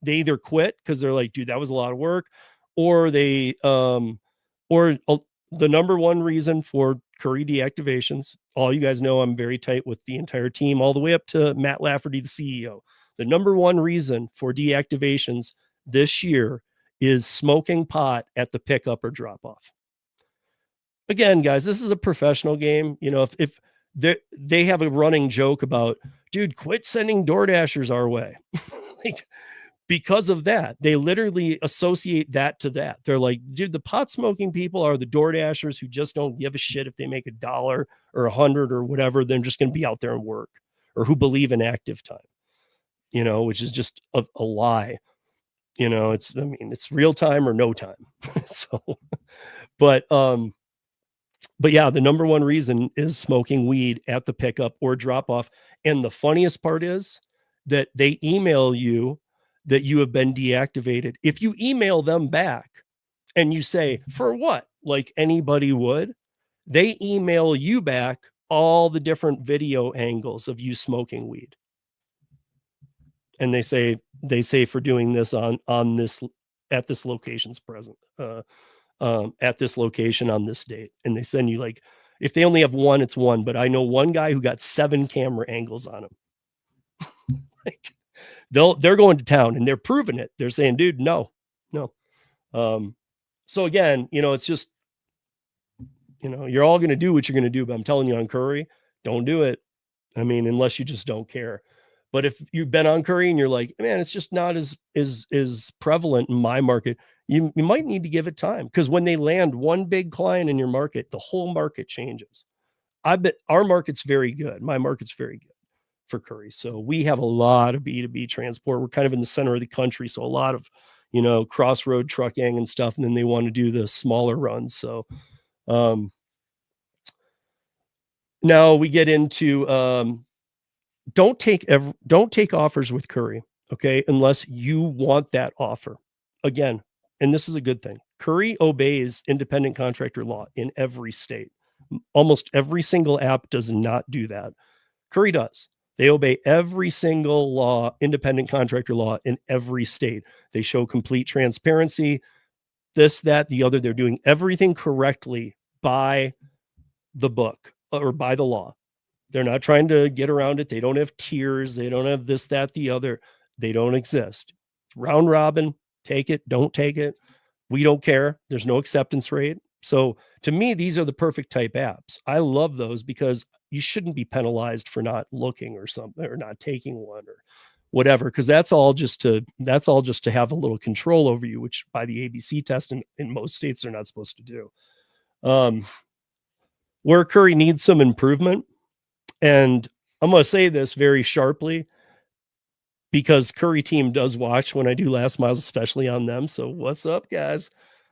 they either quit because they're like, dude, that was a lot of work, or the number one reason for Curry deactivations, all you guys know I'm very tight with the entire team all the way up to Matt Lafferty, the CEO. The number one reason for deactivations this year is smoking pot at the pickup or drop off. Again, guys, this is a professional game. You know, if they have a running joke about, dude, quit sending DoorDashers our way. Like, because of that, they literally associate that to that. They're like, dude, the pot smoking people are the DoorDashers who just don't give a shit if they make $1 or 100 or whatever. They're just going to be out there and work, or who believe in active time, you know, which is just a lie. You know, I mean, it's real time or no time. So, but, but yeah, the number one reason is smoking weed at the pickup or drop off. And the funniest part is that they email you that you have been deactivated. If you email them back and you say, for what? Like anybody would, they email you back all the different video angles of you smoking weed. And they say for doing this on this, at this location's present, at this location on this date. And they send you, like, if they only have one, it's one. But I know one guy who got 7 camera angles on him. Like, they're going to town and they're proving it. They're saying, dude, no. So again, you know, it's just, you know, you're all going to do what you're going to do, but I'm telling you on Curri, don't do it. I mean, unless you just don't care. But if you've been on Curri and you're like, man, it's just not as prevalent in my market, you might need to give it time, because when they land one big client in your market, the whole market changes. I bet our market's very good. My market's very good for Curri. So we have a lot of B2B transport. We're kind of in the center of the country. So a lot of, you know, crossroad trucking and stuff. And then they want to do the smaller runs. So now we get into don't take offers with Curri, okay, unless you want that offer. Again, and this is a good thing, Curri obeys independent contractor law in every state. Almost every single app does not do that. Curri does. They obey every single law, independent contractor law in every state. They show complete transparency, this, that, the other. They're doing everything correctly by the book or by the law. They're not trying to get around it. They don't have tiers. They don't have this, that, the other. They don't exist. Round robin, take it, don't take it. We don't care. There's no acceptance rate. So to me, these are the perfect type apps. I love those because you shouldn't be penalized for not looking or something, or not taking one or whatever, because that's all just to have a little control over you, which by the ABC test in most states they're not supposed to do. Where Curri needs some improvement, and I'm going to say this very sharply because Curri team does watch when I do last miles, especially on them. So what's up, guys?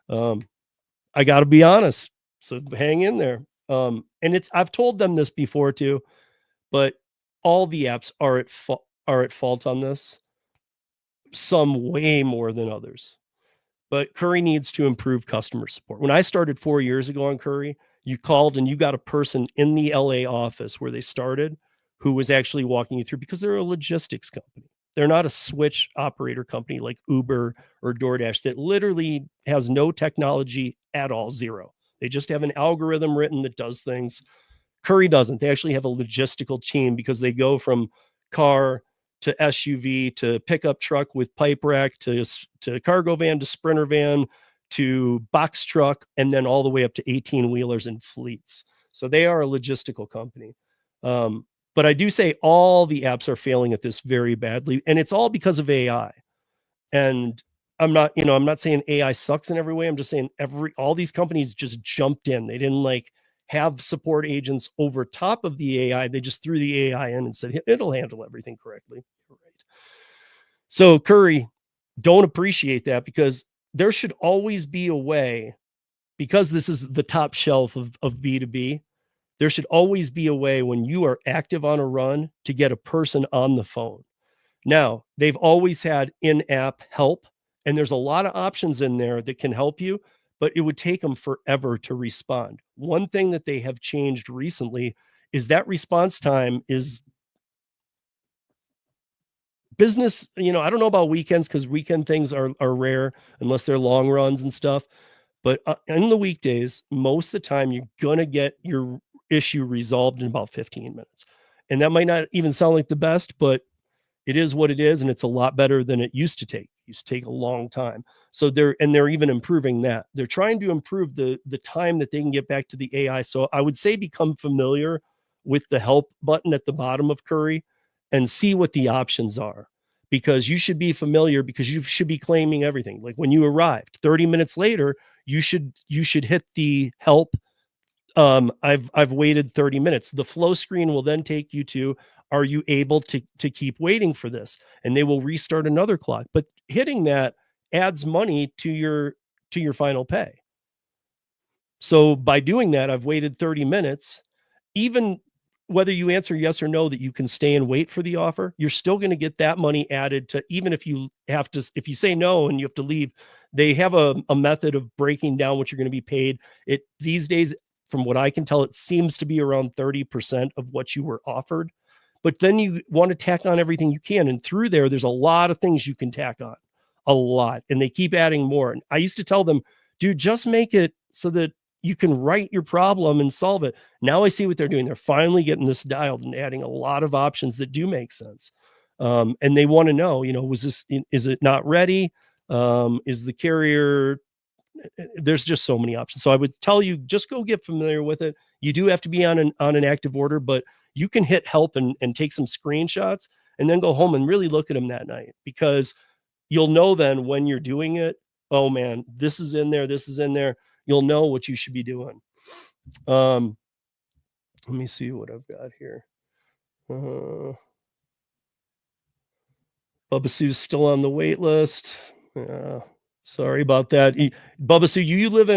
I got to be honest. So hang in there. And I've told them this before too, but all the apps are at fault on this. Some way more than others. But Curri needs to improve customer support. When I started 4 years ago on Curri, you called and you got a person in the LA office where they started who was actually walking you through, because they're a logistics company. They're not a switch operator company like Uber or DoorDash that literally has no technology at all, zero. They just have an algorithm written that does things. Curri doesn't. They actually have a logistical team, because they go from car to SUV to pickup truck with pipe rack to cargo van to sprinter van to box truck, and then all the way up to 18 wheelers and fleets. So they are a logistical company. But I do say all the apps are failing at this very badly, and it's all because of AI. And I'm not saying AI sucks in every way. I'm just saying all these companies just jumped in. They didn't like have support agents over top of the AI. They just threw the AI in and said, it'll handle everything correctly. Right. So Curri don't appreciate that, because there should always be a way, because this is the top shelf of B2B. There should always be a way when you are active on a run to get a person on the phone. Now, they've always had in-app help, and there's a lot of options in there that can help you, but it would take them forever to respond. One thing that they have changed recently is that response time is business. I don't know about weekends, because weekend things are rare unless they're long runs and stuff. But in the weekdays, most of the time, you're going to get your issue resolved in about 15 minutes. And that might not even sound like the best, but it is what it is. And it's a lot better than it used to take. It used to take a long time. So they're even improving that. They're trying to improve the time that they can get back to the AI. So I would say become familiar with the help button at the bottom of Curri and see what the options are, because you should be familiar, because you should be claiming everything. Like when you arrived 30 minutes later, you should hit the help. I've waited 30 minutes. The flow screen will then take you to, are you able to keep waiting for this? And they will restart another clock. But hitting that adds money to your final pay. So by doing that, I've waited 30 minutes. Even whether you answer yes or no that you can stay and wait for the offer, you're still going to get that money added to, even if you have to, if you say no and you have to leave, they have a method of breaking down what you're going to be paid. It these days, from what I can tell, it seems to be around 30% of what you were offered. But then you want to tack on everything you can. And through there's a lot of things you can tack on, a lot. And they keep adding more. And I used to tell them, dude, just make it so that you can write your problem and solve it. Now I see what they're doing. They're finally getting this dialed and adding a lot of options that do make sense. And they want to know, is it not ready? Is the carrier, there's just so many options. So I would tell you, just go get familiar with it. You do have to be on an active order, but you can hit help and take some screenshots and then go home and really look at them that night, because you'll know then when you're doing it, oh man, this is in there, this is in there. You'll know what you should be doing. Let me see what I've got here. Bubba Sue's still on the wait list. Sorry about that. Bubba Sue, you live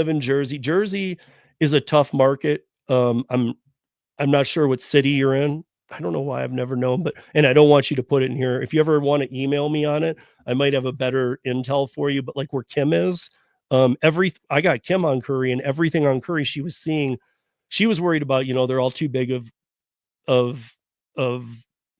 in Jersey. Jersey is a tough market. I'm not sure what city you're in. I don't know why, I've never known, and I don't want you to put it in here. If you ever want to email me on it, I might have a better intel for you. But like where Kim is, I got Kim on Curri, and everything on Curri she was seeing, she was worried about, they're all too big of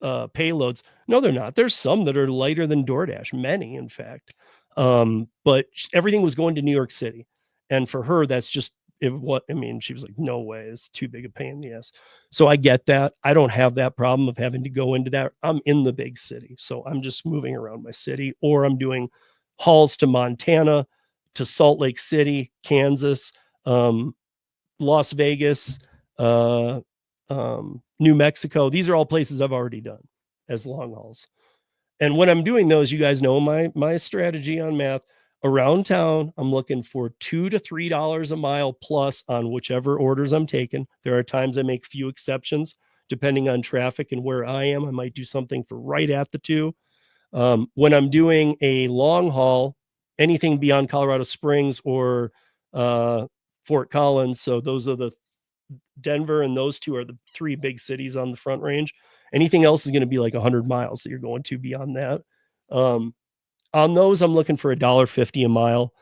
payloads. No, they're not. There's some that are lighter than DoorDash, many, in fact. But everything was going to New York City. And for her, that's just she was like, no way, it's too big a pain in the ass. So I get that. I don't have that problem of having to go into that. I'm in the big city. So I'm just moving around my city, or I'm doing hauls to Montana, to Salt Lake City, Kansas, Las Vegas, New Mexico. These are all places I've already done as long hauls. And when I'm doing those, you guys know my strategy on math. Around town, I'm looking for $2 to $3 a mile plus on whichever orders I'm taking. There are times I make few exceptions depending on traffic and where I am. I might do something for right at the two. When I'm doing a long haul, anything beyond Colorado Springs or Fort Collins, so those are the Denver, and those two are the three big cities on the Front Range. Anything else is going to be like 100 miles that you're going to beyond that. On those, I'm looking for $1.50 a mile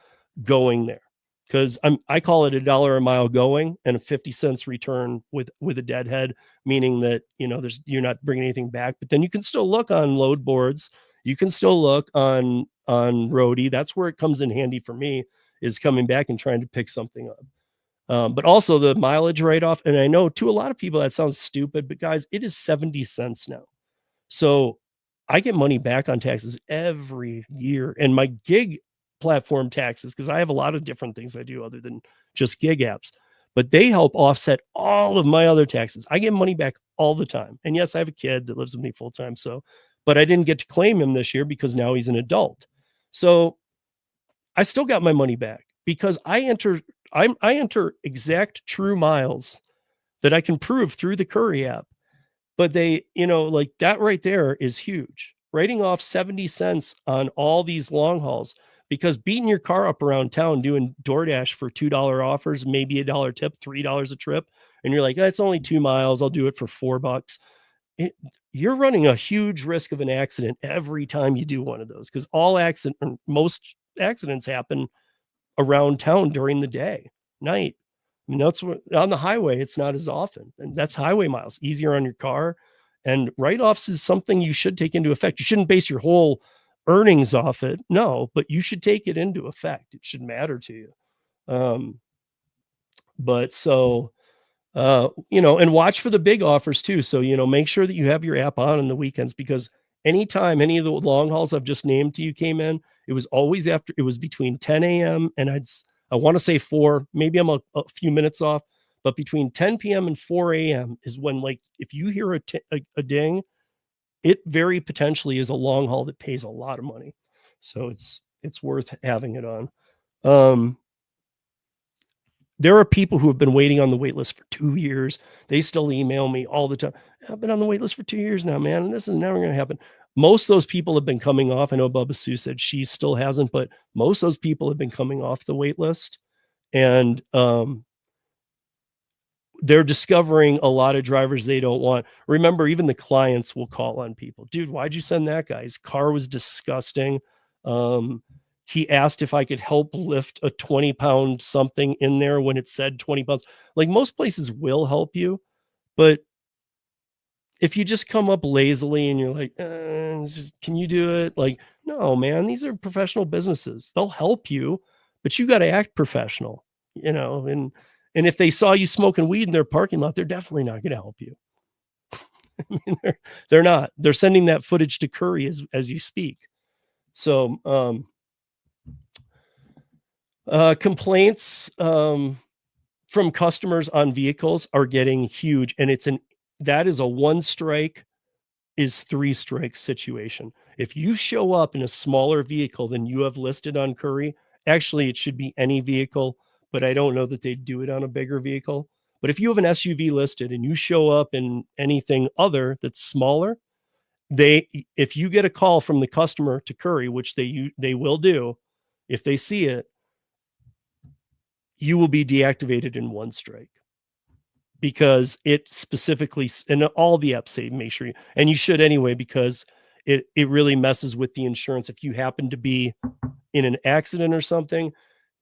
going there, because I call it $1 a mile going and a 50 cents return with a deadhead, meaning that you're not bringing anything back. But then you can still look on load boards. You can still look on Roadie. That's where it comes in handy for me, is coming back and trying to pick something up. But also the mileage write-off. And I know to a lot of people that sounds stupid, but guys, it is 70 cents now. So I get money back on taxes every year. And my gig platform taxes, because I have a lot of different things I do other than just gig apps, but they help offset all of my other taxes. I get money back all the time. And yes, I have a kid that lives with me full time. But I didn't get to claim him this year because now he's an adult. So I still got my money back because I enter exact true miles that I can prove through the Curri app. But they, like that right there is huge. Writing off 70 cents on all these long hauls, because beating your car up around town doing DoorDash for $2 offers, maybe $1 tip, $3 a trip, and you're like, it's only 2 miles, I'll do it for $4. You're running a huge risk of an accident every time you do one of those, because most accidents happen around town during the day, night. I mean, that's what on the highway, it's not as often. And that's highway miles, easier on your car. And write-offs is something you should take into effect. You shouldn't base your whole earnings off it. No, but you should take it into effect. It should matter to you. And watch for the big offers too. So, make sure that you have your app on the weekends, because anytime any of the long hauls I've just named to you came in, it was always after, it was between 10 a.m. and I want to say 4, maybe I'm a few minutes off, but between 10 p.m. and 4 a.m. is when, like, if you hear a ding, it very potentially is a long haul that pays a lot of money. So it's worth having it on. There are people who have been waiting on the wait list for 2 years. They still email me all the time. I've been on the wait list for 2 years now, man, and this is never going to happen. Most of those people have been coming off. I know Bubba Sue said she still hasn't, but most of those people have been coming off the wait list, and they're discovering a lot of drivers they don't want. Remember, even the clients will call on people. Dude, why'd you send that guy? His car was disgusting. He asked if I could help lift a 20-pound something in there when it said 20 pounds. Like, most places will help you, but if you just come up lazily and you're like, can you do it? Like, no, man, these are professional businesses. They'll help you, but you got to act professional, and if they saw you smoking weed in their parking lot, they're definitely not going to help you. I mean, they're not. They're sending that footage to Curri as you speak. So, complaints from customers on vehicles are getting huge, and that is a 1 strike is 3 strikes situation. If you show up in a smaller vehicle than you have listed on Curri, actually it should be any vehicle, but I don't know that they do it on a bigger vehicle. But if you have an SUV listed and you show up in anything other that's smaller, if you get a call from the customer to Curri, which they will do, if they see it, you will be deactivated in 1 strike, because it specifically, and all the apps say make sure and you should anyway, because it really messes with the insurance. If you happen to be in an accident or something,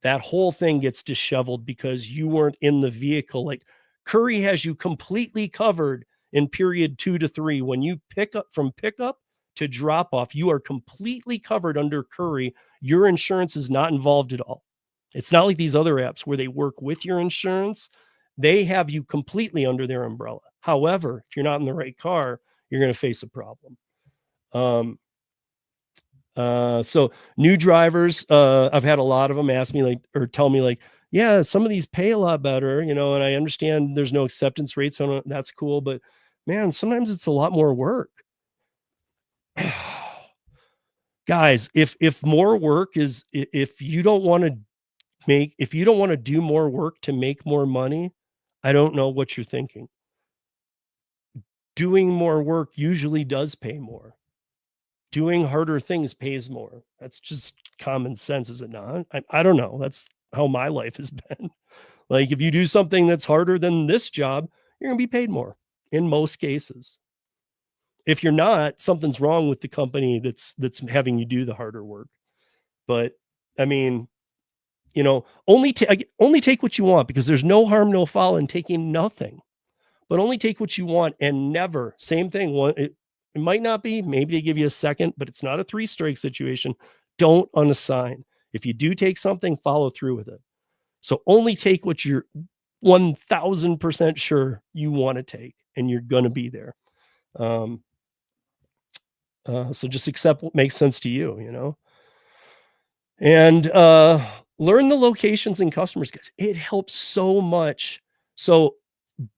that whole thing gets disheveled because you weren't in the vehicle. Like, Curri has you completely covered in period 2 to 3. When you pick up to drop off, you are completely covered under Curri. Your insurance is not involved at all. It's not like these other apps where they work with your insurance. They have you completely under their umbrella. However, if you're not in the right car, you're going to face a problem. So new drivers, I've had a lot of them ask me, like, or tell me, like, yeah, some of these pay a lot better, and I understand there's no acceptance rates on it. That's cool. But man, sometimes it's a lot more work. Guys, if more work is, if you don't want to do more work to make more money, I don't know what you're thinking. Doing more work usually does pay more. Doing harder things pays more. That's just common sense, is it not? I don't know. That's how my life has been. Like, if you do something that's harder than this job, you're going to be paid more in most cases. If you're not, something's wrong with the company that's having you do the harder work. But I mean, only take what you want, because there's no harm, no foul in taking nothing. But only take what you want, and never, same thing. It might not be, maybe they give you a second, but it's not a 3 strike situation. Don't unassign. If you do take something, follow through with it. So only take what you're 1000% sure you want to take, and you're going to be there. So just accept what makes sense to you, and learn the locations and customers, guys. It helps so much. So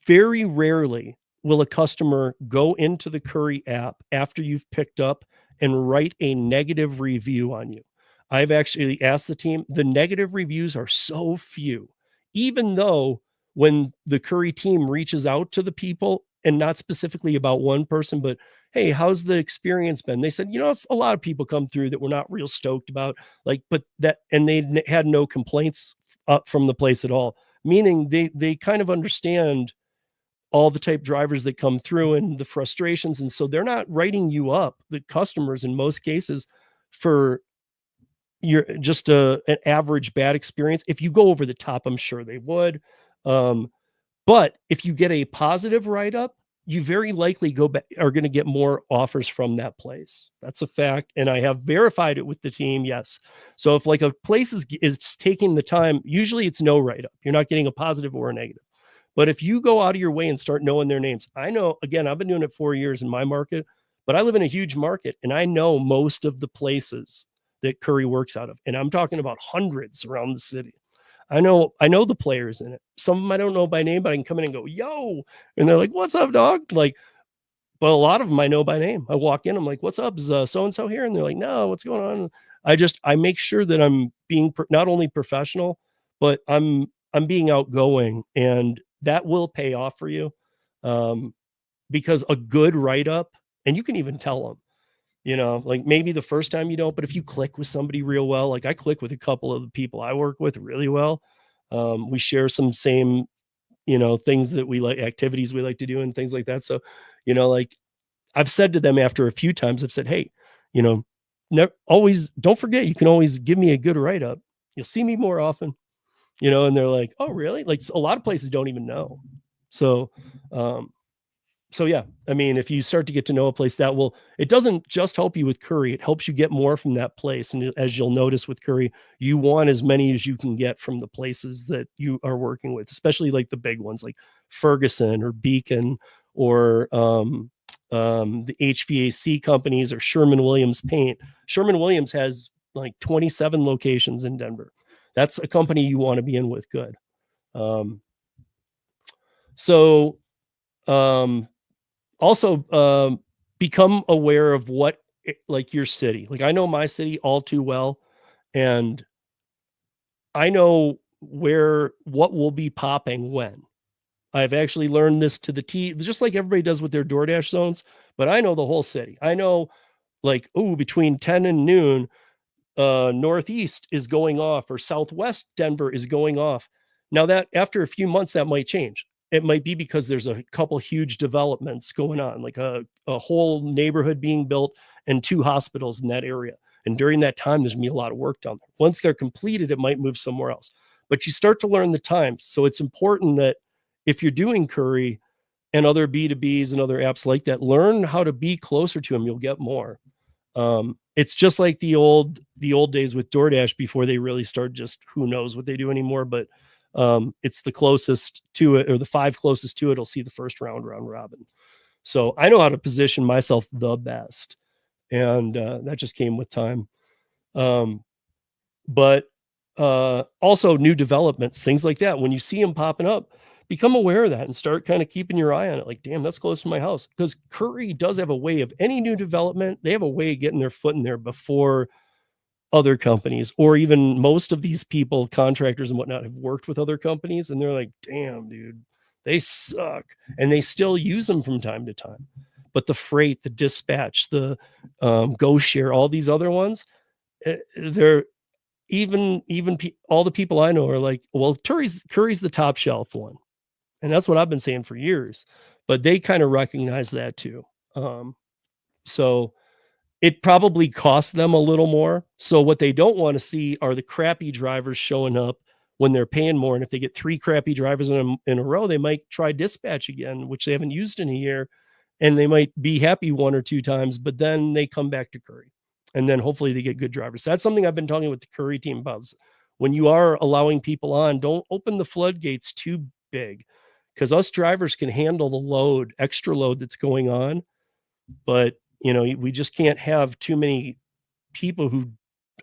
very rarely will a customer go into the Curri app after you've picked up and write a negative review on you. I've actually asked the team, the negative reviews are so few, even though when the Curri team reaches out to the people, and not specifically about one person, but hey, how's the experience been? They said, a lot of people come through that we're not real stoked about, and they had no complaints from the place at all. Meaning they kind of understand all the type drivers that come through and the frustrations. And so they're not writing you up, the customers, in most cases, for your just an average bad experience. If you go over the top, I'm sure they would. But if you get a positive write-up, you very likely are going to get more offers from that place. That's a fact. And I have verified it with the team. Yes. So if like a place is taking the time, usually it's no write-up. You're not getting a positive or a negative. But if you go out of your way and start knowing their names, I know, again, I've been doing it 4 years in my market, but I live in a huge market and I know most of the places that Curri works out of. And I'm talking about hundreds around the city. I know the players in it. Some of them I don't know by name, but I can come in and go, yo. And they're like, what's up, dog? Like, but a lot of them I know by name. I walk in, I'm like, what's up? Is so-and-so here? And they're like, no, what's going on? I make sure that I'm being not only professional, but I'm being outgoing, and that will pay off for you. Because a good write-up, and you can even tell them, like maybe the first time you don't, but if you click with somebody real well, like I click with a couple of the people I work with really well. We share some same, things that we like, activities we like to do and things like that. So, like I've said to them after a few times, I've said, hey, you know, always don't forget, you can always give me a good write-up. You'll see me more often, and they're like, oh, really? Like a lot of places don't even know. So, um, so yeah, I mean, if you start to get to know a place, it doesn't just help you with Curri, it helps you get more from that place. And as you'll notice with Curri, you want as many as you can get from the places that you are working with, especially like the big ones like Ferguson or Beacon or the HVAC companies or Sherman-Williams Paint. Sherman-Williams has like 27 locations in Denver. That's a company you want to be in with. Good. So also become aware of like your city. Like I know my city all too well, and I know what will be popping when. I've actually learned this to the T, just like everybody does with their DoorDash zones, but I know the whole city. I know like, between 10 and noon, Northeast is going off or Southwest Denver is going off. Now that after a few months, that might change. It might be because there's a couple huge developments going on, like a whole neighborhood being built and 2 hospitals in that area. And during that time, there's gonna be a lot of work down there. Once they're completed, it might move somewhere else. But you start to learn the times. So it's important that if you're doing Curri and other B2Bs and other apps like that, learn how to be closer to them. You'll get more. It's just like the old days with DoorDash before they really started, just who knows what they do anymore, but it's the closest to it, or the 5 closest to it will see the first round robin. So I know how to position myself the best, and that just came with time. But also new developments, things like that, when you see them popping up, become aware of that and start kind of keeping your eye on it. Like, damn, that's close to my house. Because Curri does have a way of any new development. They have a way of getting their foot in there before other companies, or even most of these people, contractors and whatnot, have worked with other companies. And they're like, damn, dude, they suck. And they still use them from time to time. But the freight, the dispatch, the Go Share, all these other ones, they're all the people I know are like, well, Curri's the top shelf one. And that's what I've been saying for years, but they kind of recognize that too. So it probably costs them a little more. So what they don't want to see are the crappy drivers showing up when they're paying more. And if they get 3 crappy drivers in a row, they might try dispatch again, which they haven't used in a year. And they might be happy 1 or 2 times, but then they come back to Curri. And then hopefully they get good drivers. So that's something I've been talking with the Curri team about. When you are allowing people on, don't open the floodgates too big, because us drivers can handle the extra load that's going on. But, we just can't have too many people who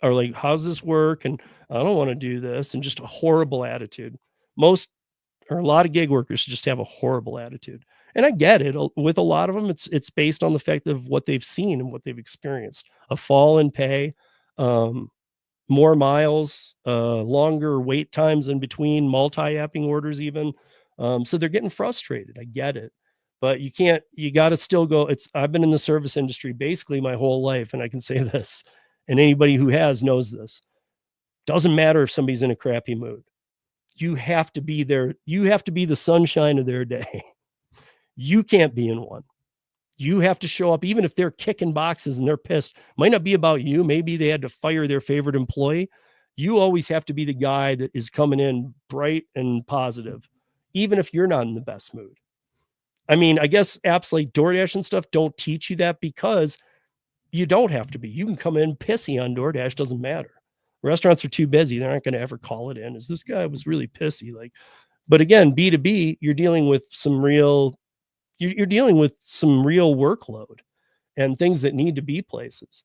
are like, how's this work? And I don't want to do this. And just a horrible attitude. A lot of gig workers just have a horrible attitude. And I get it. With a lot of them, it's based on the fact of what they've seen and what they've experienced. A fall in pay, more miles, longer wait times in between multi-apping orders even. So they're getting frustrated. I get it. But you got to still go. I've been in the service industry basically my whole life, and I can say this, and anybody who has knows this. Doesn't matter if somebody's in a crappy mood. You have to be there. You have to be the sunshine of their day. You can't be in one. You have to show up, even if they're kicking boxes and they're pissed. Might not be about you. Maybe they had to fire their favorite employee. You always have to be the guy that is coming in bright and positive, even if you're not in the best mood. I mean, I guess apps like DoorDash and stuff don't teach you that, because you don't have to be. You can come in pissy on DoorDash. Doesn't matter. Restaurants are too busy. They're not going to ever call it in. This guy was really pissy. But again, B2B, you're dealing with some real workload. and things that need to be places.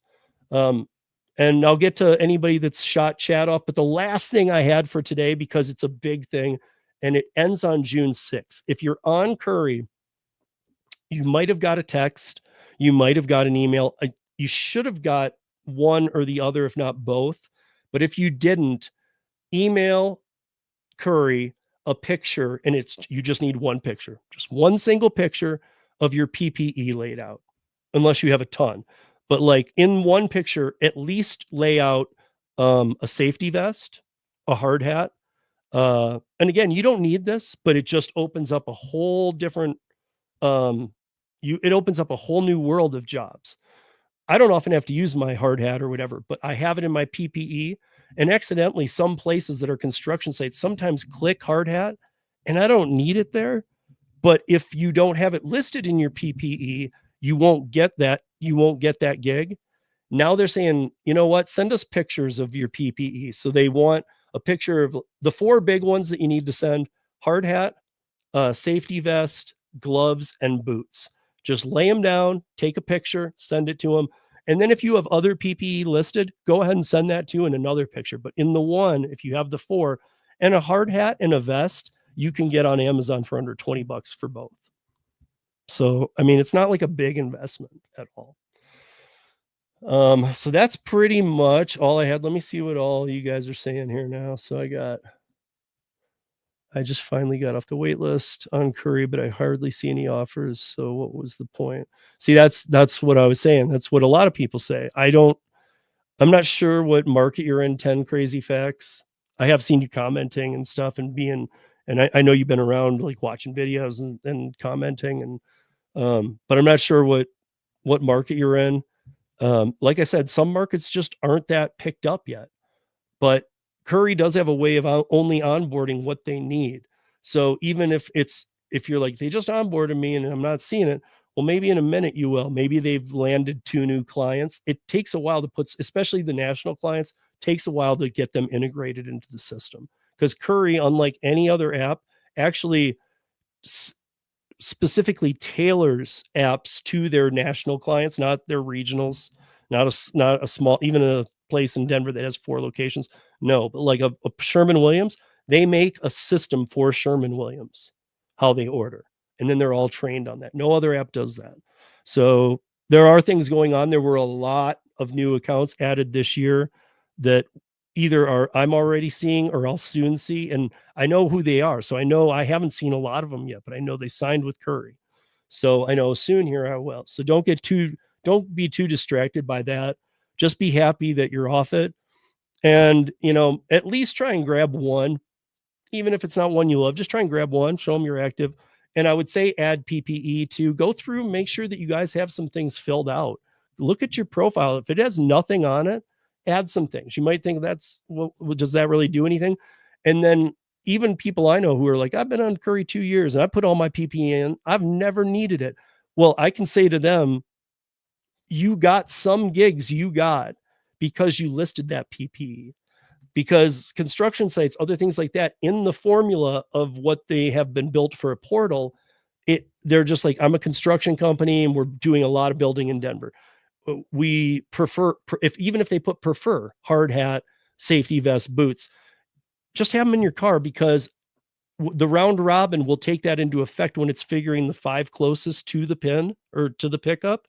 And I'll get to anybody that's shot chat off, but the last thing I had for today, because it's a big thing and it ends on June 6th. If you're on Curri, you might have got a text, you might have got an email. You should have got one or the other, if not both. But if you didn't, email Curri a picture, and you just need one picture, just one single picture of your PPE laid out, unless you have a ton. But like in one picture, at least lay out a safety vest, a hard hat. And again, you don't need this, but it just opens up a whole different it opens up a whole new world of jobs. I don't often have to use my hard hat or whatever, but I have it in my PPE, and accidentally some places that are construction sites sometimes click hard hat, and I don't need it there. But if you don't have it listed in your PPE, you won't get that. You won't get that gig. Now they're saying, you know what? Send us pictures of your PPE. So they want a picture of the 4 big ones that you need to send: hard hat, safety vest, gloves, and boots. Just lay them down, take a picture, send it to them. And then if you have other PPE listed, go ahead and send that to in another picture. But in the one, if you have the 4 and a hard hat and a vest, you can get on Amazon for under $20 for both. So, I mean, it's not like a big investment at all. So that's pretty much all I had. Let me see what all you guys are saying here now. So I just finally got off the wait list on Curri, but I hardly see any offers. So what was the point? See, that's what I was saying. That's what a lot of people say. I'm not sure what market you're in, 10 Crazy Facts. I have seen you commenting and stuff and I know you've been around like watching videos and commenting but I'm not sure what market you're in. Like I said, some markets just aren't that picked up yet, but Curri does have a way of only onboarding what they need. So even if you're like, they just onboarded me and I'm not seeing it, well, maybe in a minute you will. Maybe they've landed 2 new clients. It takes a while to especially the national clients, takes a while to get them integrated into the system, because Curri, unlike any other app, actually specifically tailors apps to their national clients, not their regionals, not a small, even a place in Denver that has 4 locations. No, but like a Sherman-Williams, they make a system for Sherman-Williams, how they order. And then they're all trained on that. No other app does that. So there are things going on. There were a lot of new accounts added this year that either I'm already seeing or I'll soon see. And I know who they are. So I know I haven't seen a lot of them yet, but I know they signed with Curri. So I know soon here I will. So don't be too distracted by that. Just be happy that you're off it. And, at least try and grab one, even if it's not one you love. Just try and grab one, show them you're active. And I would say add PPE to go through, make sure that you guys have some things filled out. Look at your profile. If it has nothing on it, add some things. You might think does that really do anything? And then even people I know who are like, I've been on Curri 2 years and I put all my PPE in. I've never needed it. Well, I can say to them, you got some gigs because you listed that PPE. Because construction sites, other things like that, in the formula of what they have been built for a portal, they're just like, I'm a construction company and we're doing a lot of building in Denver. We prefer, even if they prefer hard hat, safety vest, boots, just have them in your car, because the round robin will take that into effect when it's figuring the 5 closest to the pin or to the pickup.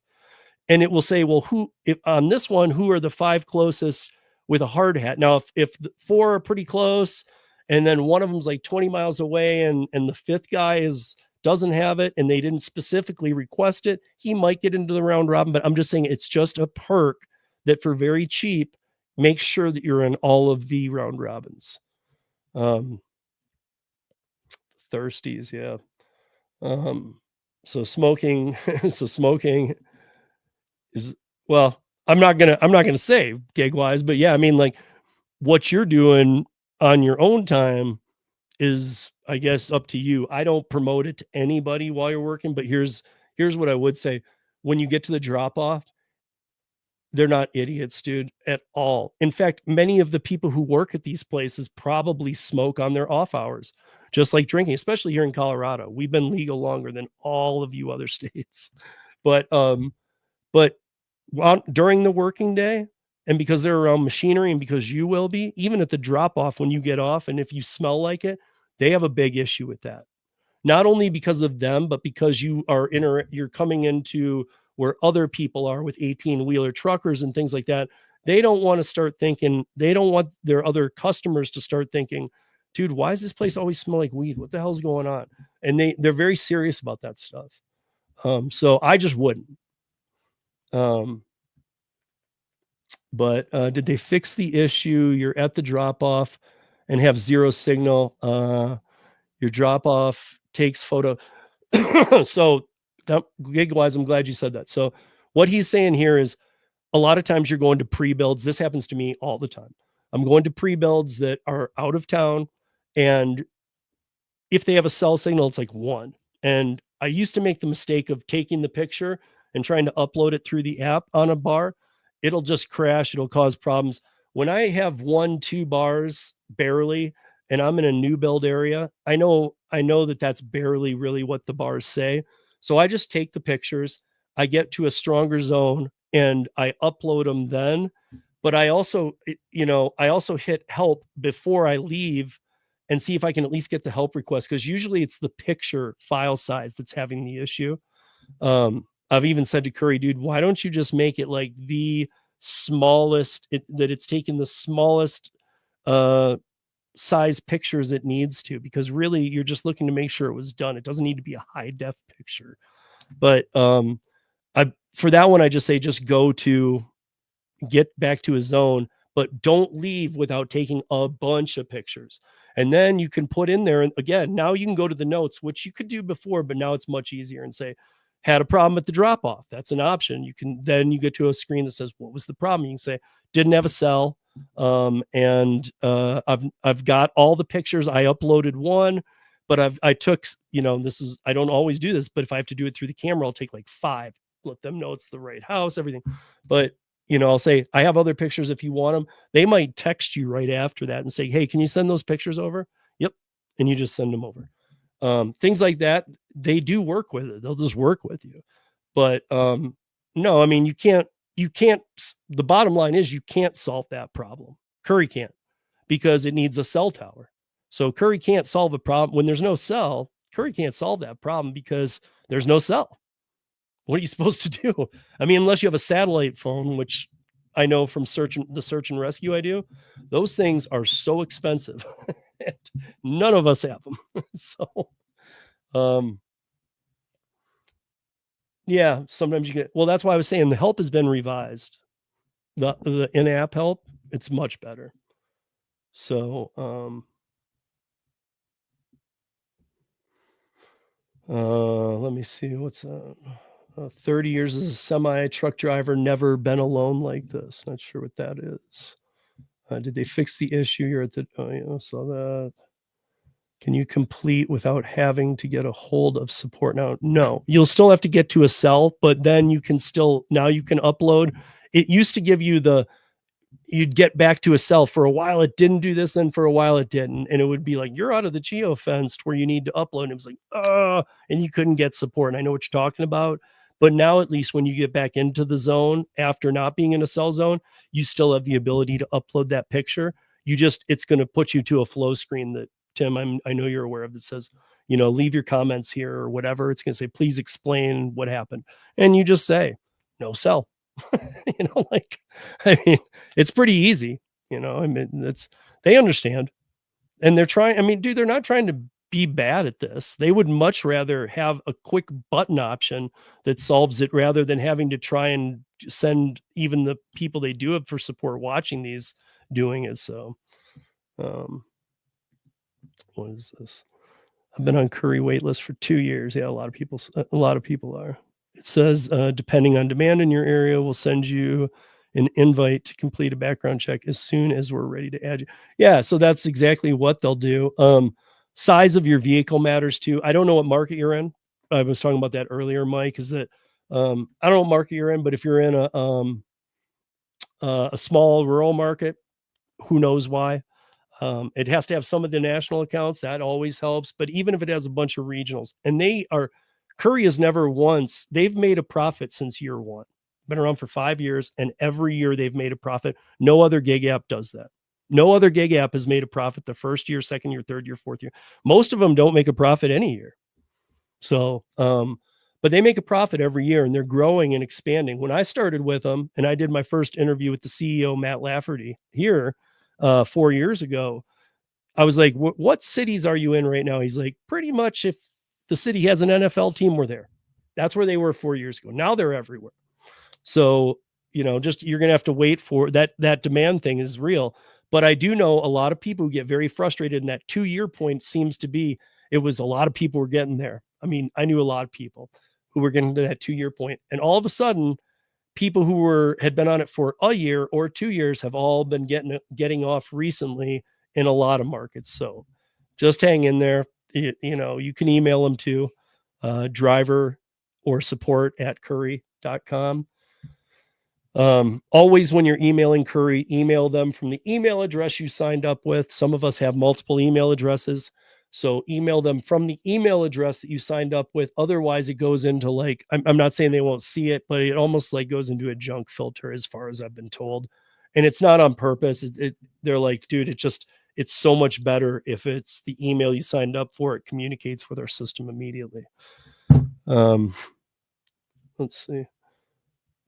And it will say, well, on this one, who are the 5 closest with a hard hat? Now, if the 4 are pretty close and then one of them's like 20 miles away and the 5th guy doesn't have it and they didn't specifically request it, he might get into the round robin. But I'm just saying, it's just a perk that for very cheap, make sure that you're in all of the round robins. Thirsties, yeah. So smoking is, well, I'm not gonna say gig wise, but yeah, I mean, like, what you're doing on your own time is, I guess, up to you. I don't promote it to anybody while you're working, but here's what I would say. When you get to the drop off, they're not idiots, dude, at all. In fact, many of the people who work at these places probably smoke on their off hours, just like drinking, especially here in Colorado. We've been legal longer than all of you other states. But But during the working day, and because they're around machinery and because you will be, even at the drop off when you get off, and if you smell like it, they have a big issue with that. Not only because of them, but because you're coming into where other people are with 18-wheeler truckers and things like that. They don't want to start thinking, they don't want their other customers to start thinking, dude, why does this place always smell like weed? What the hell's going on? And they're very serious about that stuff. So I just wouldn't. But did they fix the issue? You're at the drop off and have zero signal. Your drop off takes photo. So gig wise, I'm glad you said that. So what he's saying here is a lot of times you're going to pre-builds. This happens to me all the time. I'm going to pre-builds that are out of town, and if they have a cell signal, it's like 1. And I used to make the mistake of taking the picture and trying to upload it through the app on a bar. It'll just crash. It'll cause problems. When I have 1, 2 bars barely, and I'm in a new build area, I know that that's barely really what the bars say. So I just take the pictures, I get to a stronger zone, and I upload them then. But I also hit help before I leave and see if I can at least get the help request, because usually it's the picture file size that's having the issue. I've even said to Curri, dude, why don't you just make it like the smallest, that it's taking the smallest size pictures it needs to, because really you're just looking to make sure it was done. It doesn't need to be a high def picture. But for that one, I just say, just get back to a zone, but don't leave without taking a bunch of pictures. And then you can put in there, and again, now you can go to the notes, which you could do before, but now it's much easier, and say, had a problem at the drop off. That's an option. You get to a screen that says, what was the problem? You can say, didn't have a cell. And I've got all the pictures. I uploaded 1, but I took, I don't always do this, but if I have to do it through the camera, I'll take like 5, let them know it's the right house, everything. But I'll say, I have other pictures if you want them. They might text you right after that and say, hey, can you send those pictures over? Yep. And you just send them over. Things like that, they do work with it. They'll just work with you. But no, I mean, you can't, the bottom line is you can't solve that problem. Curri can't, because it needs a cell tower. So Curri can't solve a problem when there's no cell. Curri can't solve that problem because there's no cell. What are you supposed to do? I mean, unless you have a satellite phone, which I know from the search and rescue I do, those things are so expensive. None of us have them. So, yeah, sometimes you get, well, that's why I was saying the help has been revised. The in-app help, it's much better. So, let me see, what's 30 years as a semi truck driver, never been alone like this. Not sure what that is. Did they fix the issue? You're at the, so that, can you complete without having to get a hold of support? Now, no, you'll still have to get to a cell, but then you can now you can upload. It used to give you you'd get back to a cell. For a while it didn't do this, then for a while it didn't, and it would be like, you're out of the geofenced where you need to upload, and it was like, and you couldn't get support. And I know what you're talking about, but now at least when you get back into the zone after not being in a cell zone, you still have the ability to upload that picture. It's going to put you to a flow screen that, Tim, I know you're aware of, that says, leave your comments here or whatever. It's going to say, please explain what happened. And you just say, no cell. I mean, it's pretty easy, I mean, they understand, and they're trying. I mean, dude, they're not trying to be bad at this. They would much rather have a quick button option that solves it rather than having to try and send even the people they do have for support watching these doing it. So, what is this? I've been on Curri waitlist for 2 years. Yeah, a lot of people are. It says, depending on demand in your area, we'll send you an invite to complete a background check as soon as we're ready to add you. Yeah, so that's exactly what they'll do. Size of your vehicle matters too. I don't know what market you're in. I was talking about that earlier, Mike, is that I don't know what market you're in, but if you're in a small rural market, who knows why? It has to have some of the national accounts. That always helps. But even if it has a bunch of regionals, and Curri has never once, they've made a profit since year 1. been around for 5 years, and every year they've made a profit. No other gig app does that. No other gig app has made a profit the first year, second year, third year, fourth year. Most of them don't make a profit any year. So, but they make a profit every year, and they're growing and expanding. When I started with them, and I did my first interview with the CEO, Matt Lafferty, here 4 years ago, I was like, what cities are you in right now? He's like, pretty much if the city has an NFL team, we're there. That's where they were 4 years ago. Now they're everywhere. So, just you're going to have to wait for that. That demand thing is real. But I do know a lot of people who get very frustrated, and that 2 year point seems to be, it was a lot of people were getting there. I mean, I knew a lot of people who were getting to that 2 year point, and all of a sudden, people who had been on it for a year or 2 years have all been getting off recently in a lot of markets. So just hang in there. You can email them to driver or support at curri.com. Always when you're emailing Curri, email them from the email address you signed up with. Some of us have multiple email addresses. So email them from the email address that you signed up with. Otherwise, it goes into I'm not saying they won't see it, but it almost goes into a junk filter as far as I've been told. And it's not on purpose. They're like, dude, it's so much better if it's the email you signed up for. It communicates with our system immediately. Let's see.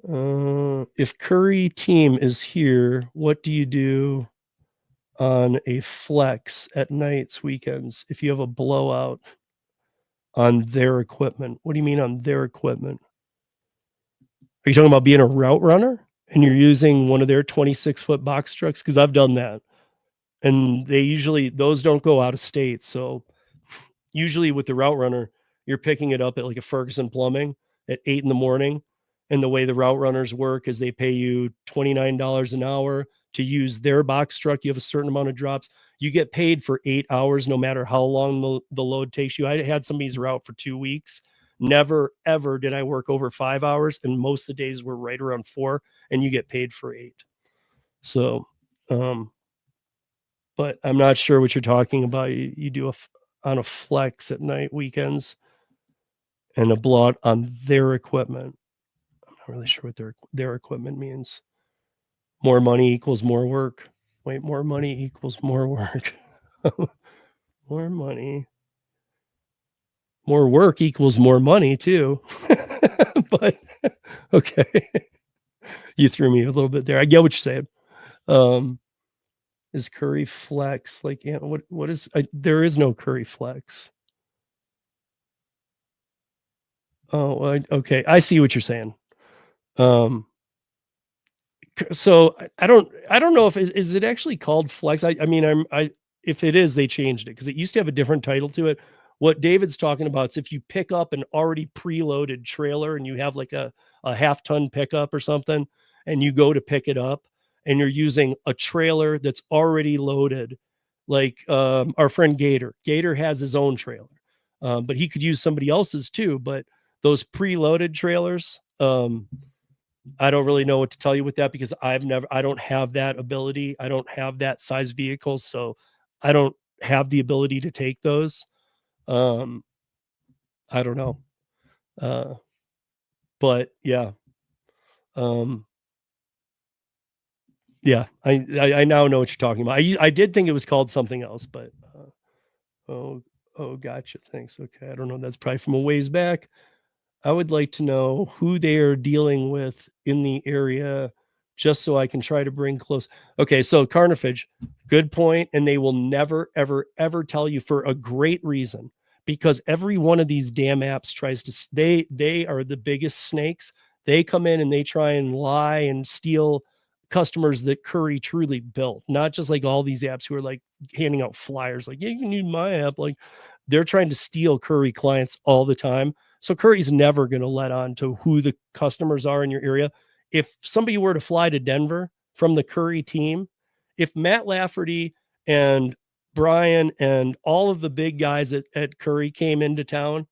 If Curri team is here, what do you do on a flex at nights, weekends, if you have a blowout on their equipment? What do you mean on their equipment? Are you talking about being a route runner and you're using one of their 26-foot box trucks? Because I've done that. And those don't go out of state. So usually with the route runner, you're picking it up at a Ferguson Plumbing at 8 a.m. And the way the route runners work is they pay you $29 an hour to use their box truck. You have a certain amount of drops. You get paid for 8 hours, no matter how long the load takes you. I had somebody's route for 2 weeks. Never, ever did I work over 5 hours. And most of the days were right around 4, and you get paid for 8. So, but I'm not sure what you're talking about. You do on a flex at night, weekends, and a blowout on their equipment. I'm not really sure what their equipment means. More money equals more work. Wait, more money equals more work. More money. More work equals more money too. But okay. You threw me a little bit there. I get what you're saying. Is Curri flex what is there is no Curri flex. Oh, okay. I see what you're saying. So I don't know if is it actually called flex. I mean, if it is, they changed it because it used to have a different title to it. What David's talking about is if you pick up an already preloaded trailer and you have a half-ton pickup or something, and you go to pick it up and you're using a trailer that's already loaded, our friend Gator. Gator has his own trailer, but he could use somebody else's too. But those preloaded trailers, I don't really know what to tell you with that because I don't have that ability. I don't have that size vehicle. So I don't have the ability to take those. I don't know. But yeah. Yeah, I now know what you're talking about. I did think it was called something else, but gotcha. Thanks. Okay. I don't know. That's probably from a ways back. I would like to know who they are dealing with in the area just so I can try to bring close. Okay, so Carnifage, good point. And they will never, ever, ever tell you for a great reason, because every one of these damn apps tries to, they are the biggest snakes. They come in and they try and lie and steal customers that Curri truly built, not just all these apps who are handing out flyers yeah, you can use my app. They're trying to steal Curri clients all the time. So Curri's never going to let on to who the customers are in your area. If somebody were to fly to Denver from the Curri team, if Matt Lafferty and Brian and all of the big guys at Curri came into town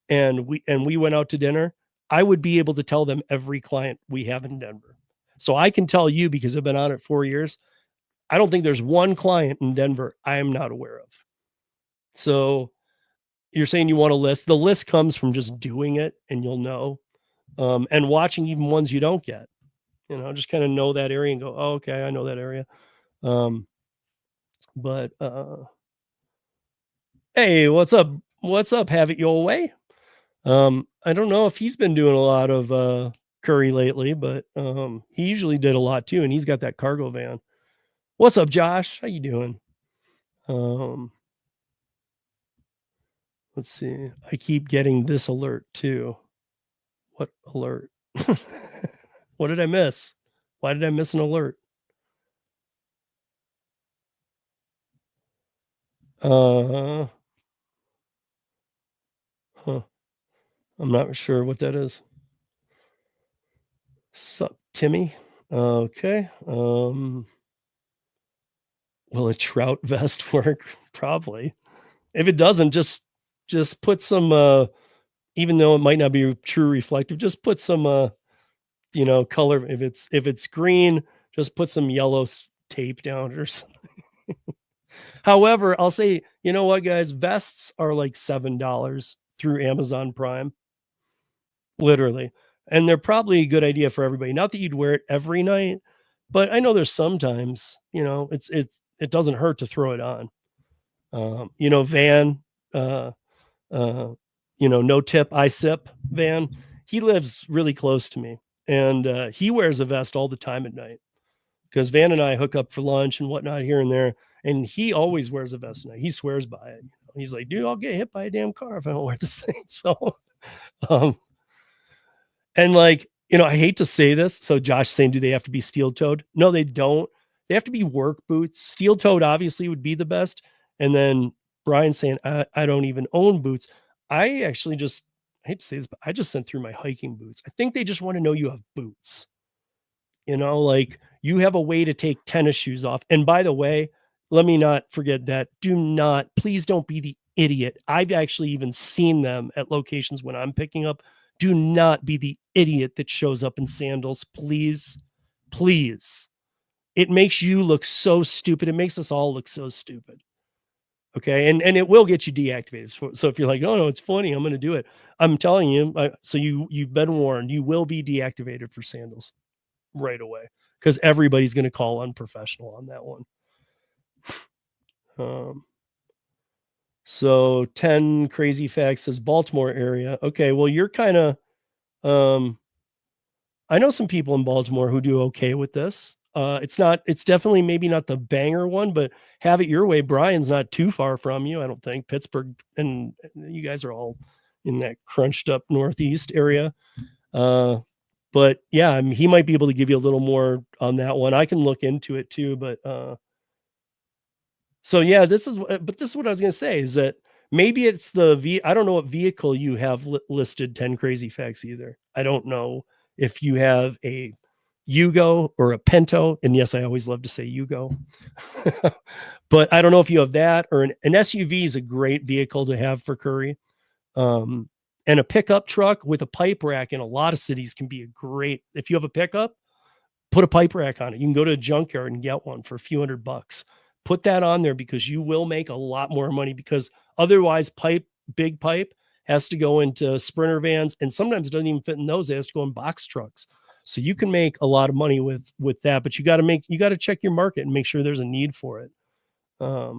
and we went out to dinner, I would be able to tell them every client we have in Denver. So I can tell you, because I've been on it 4 years, I don't think there's one client in Denver I am not aware of. So you're saying you want a list. The list comes from just doing it and you'll know. and watching even ones you don't get, just kind of know that area and go, oh, okay, I know that area. Um, but hey, what's up? What's up? Have it your way. I don't know if he's been doing a lot of Curry lately, but he usually did a lot too, and he's got that cargo van. What's up, Josh? How you doing? Um, let's see. I keep getting this alert too. What alert? What did I miss? Why did I miss an alert? Uh, huh. I'm not sure what that is. Sup, Timmy? Okay. Will a trout vest work? Probably. If it doesn't, just put some even though it might not be true reflective, just put some color. If it's green, just put some yellow tape down or something. However, I'll say, you know what, guys, vests are like $7 through Amazon Prime, literally. And they're probably a good idea for everybody. Not that you'd wear it every night, but I know there's sometimes, it doesn't hurt to throw it on. Van, uh, uh, no tip, I sip Van. He lives really close to me, and he wears a vest all the time at night because Van and I hook up for lunch and whatnot here and there, and he always wears a vest at night. He swears by it. He's like, dude, I'll get hit by a damn car if I don't wear this thing. So, um, and like, I hate to say this. So Josh saying, do they have to be steel toed? No, they don't. They have to be work boots. Steel toed obviously would be the best. And then Brian saying, I don't even own boots. I actually I hate to say this, but I just sent through my hiking boots. I think they just want to know you have boots. Like you have a way to take tennis shoes off. And by the way, let me not forget that. Please don't be the idiot. I've actually even seen them at locations when I'm picking up. Do not be the idiot that shows up in sandals. Please, please. It makes you look so stupid. It makes us all look so stupid. Okay. And it will get you deactivated. So if you're like, oh no, it's funny, I'm going to do it. I'm telling you. So you've been warned, you will be deactivated for sandals right away because everybody's going to call unprofessional on that one. So 10 crazy facts says Baltimore area. Okay, well you're kind of I know some people in Baltimore who do okay with this. It's definitely maybe not the banger one, but have it your way. Brian's not too far from you, I don't think. Pittsburgh, and you guys are all in that crunched up Northeast area. But yeah, I mean, he might be able to give you a little more on that one. I can look into it too, but so yeah, this is what I was going to say is that maybe it's I don't know what vehicle you have listed 10 crazy facts either. I don't know if you have a Yugo or a Pinto, and yes, I always love to say Yugo. But I don't know if you have that or an SUV is a great vehicle to have for Curry. And a pickup truck with a pipe rack in a lot of cities can be a great, if you have a pickup, put a pipe rack on it. You can go to a junkyard and get one for a few $100. Put that on there because you will make a lot more money because otherwise big pipe has to go into Sprinter vans. And sometimes it doesn't even fit in those. It has to go in box trucks. So you can make a lot of money with that, but you got to check your market and make sure there's a need for it. I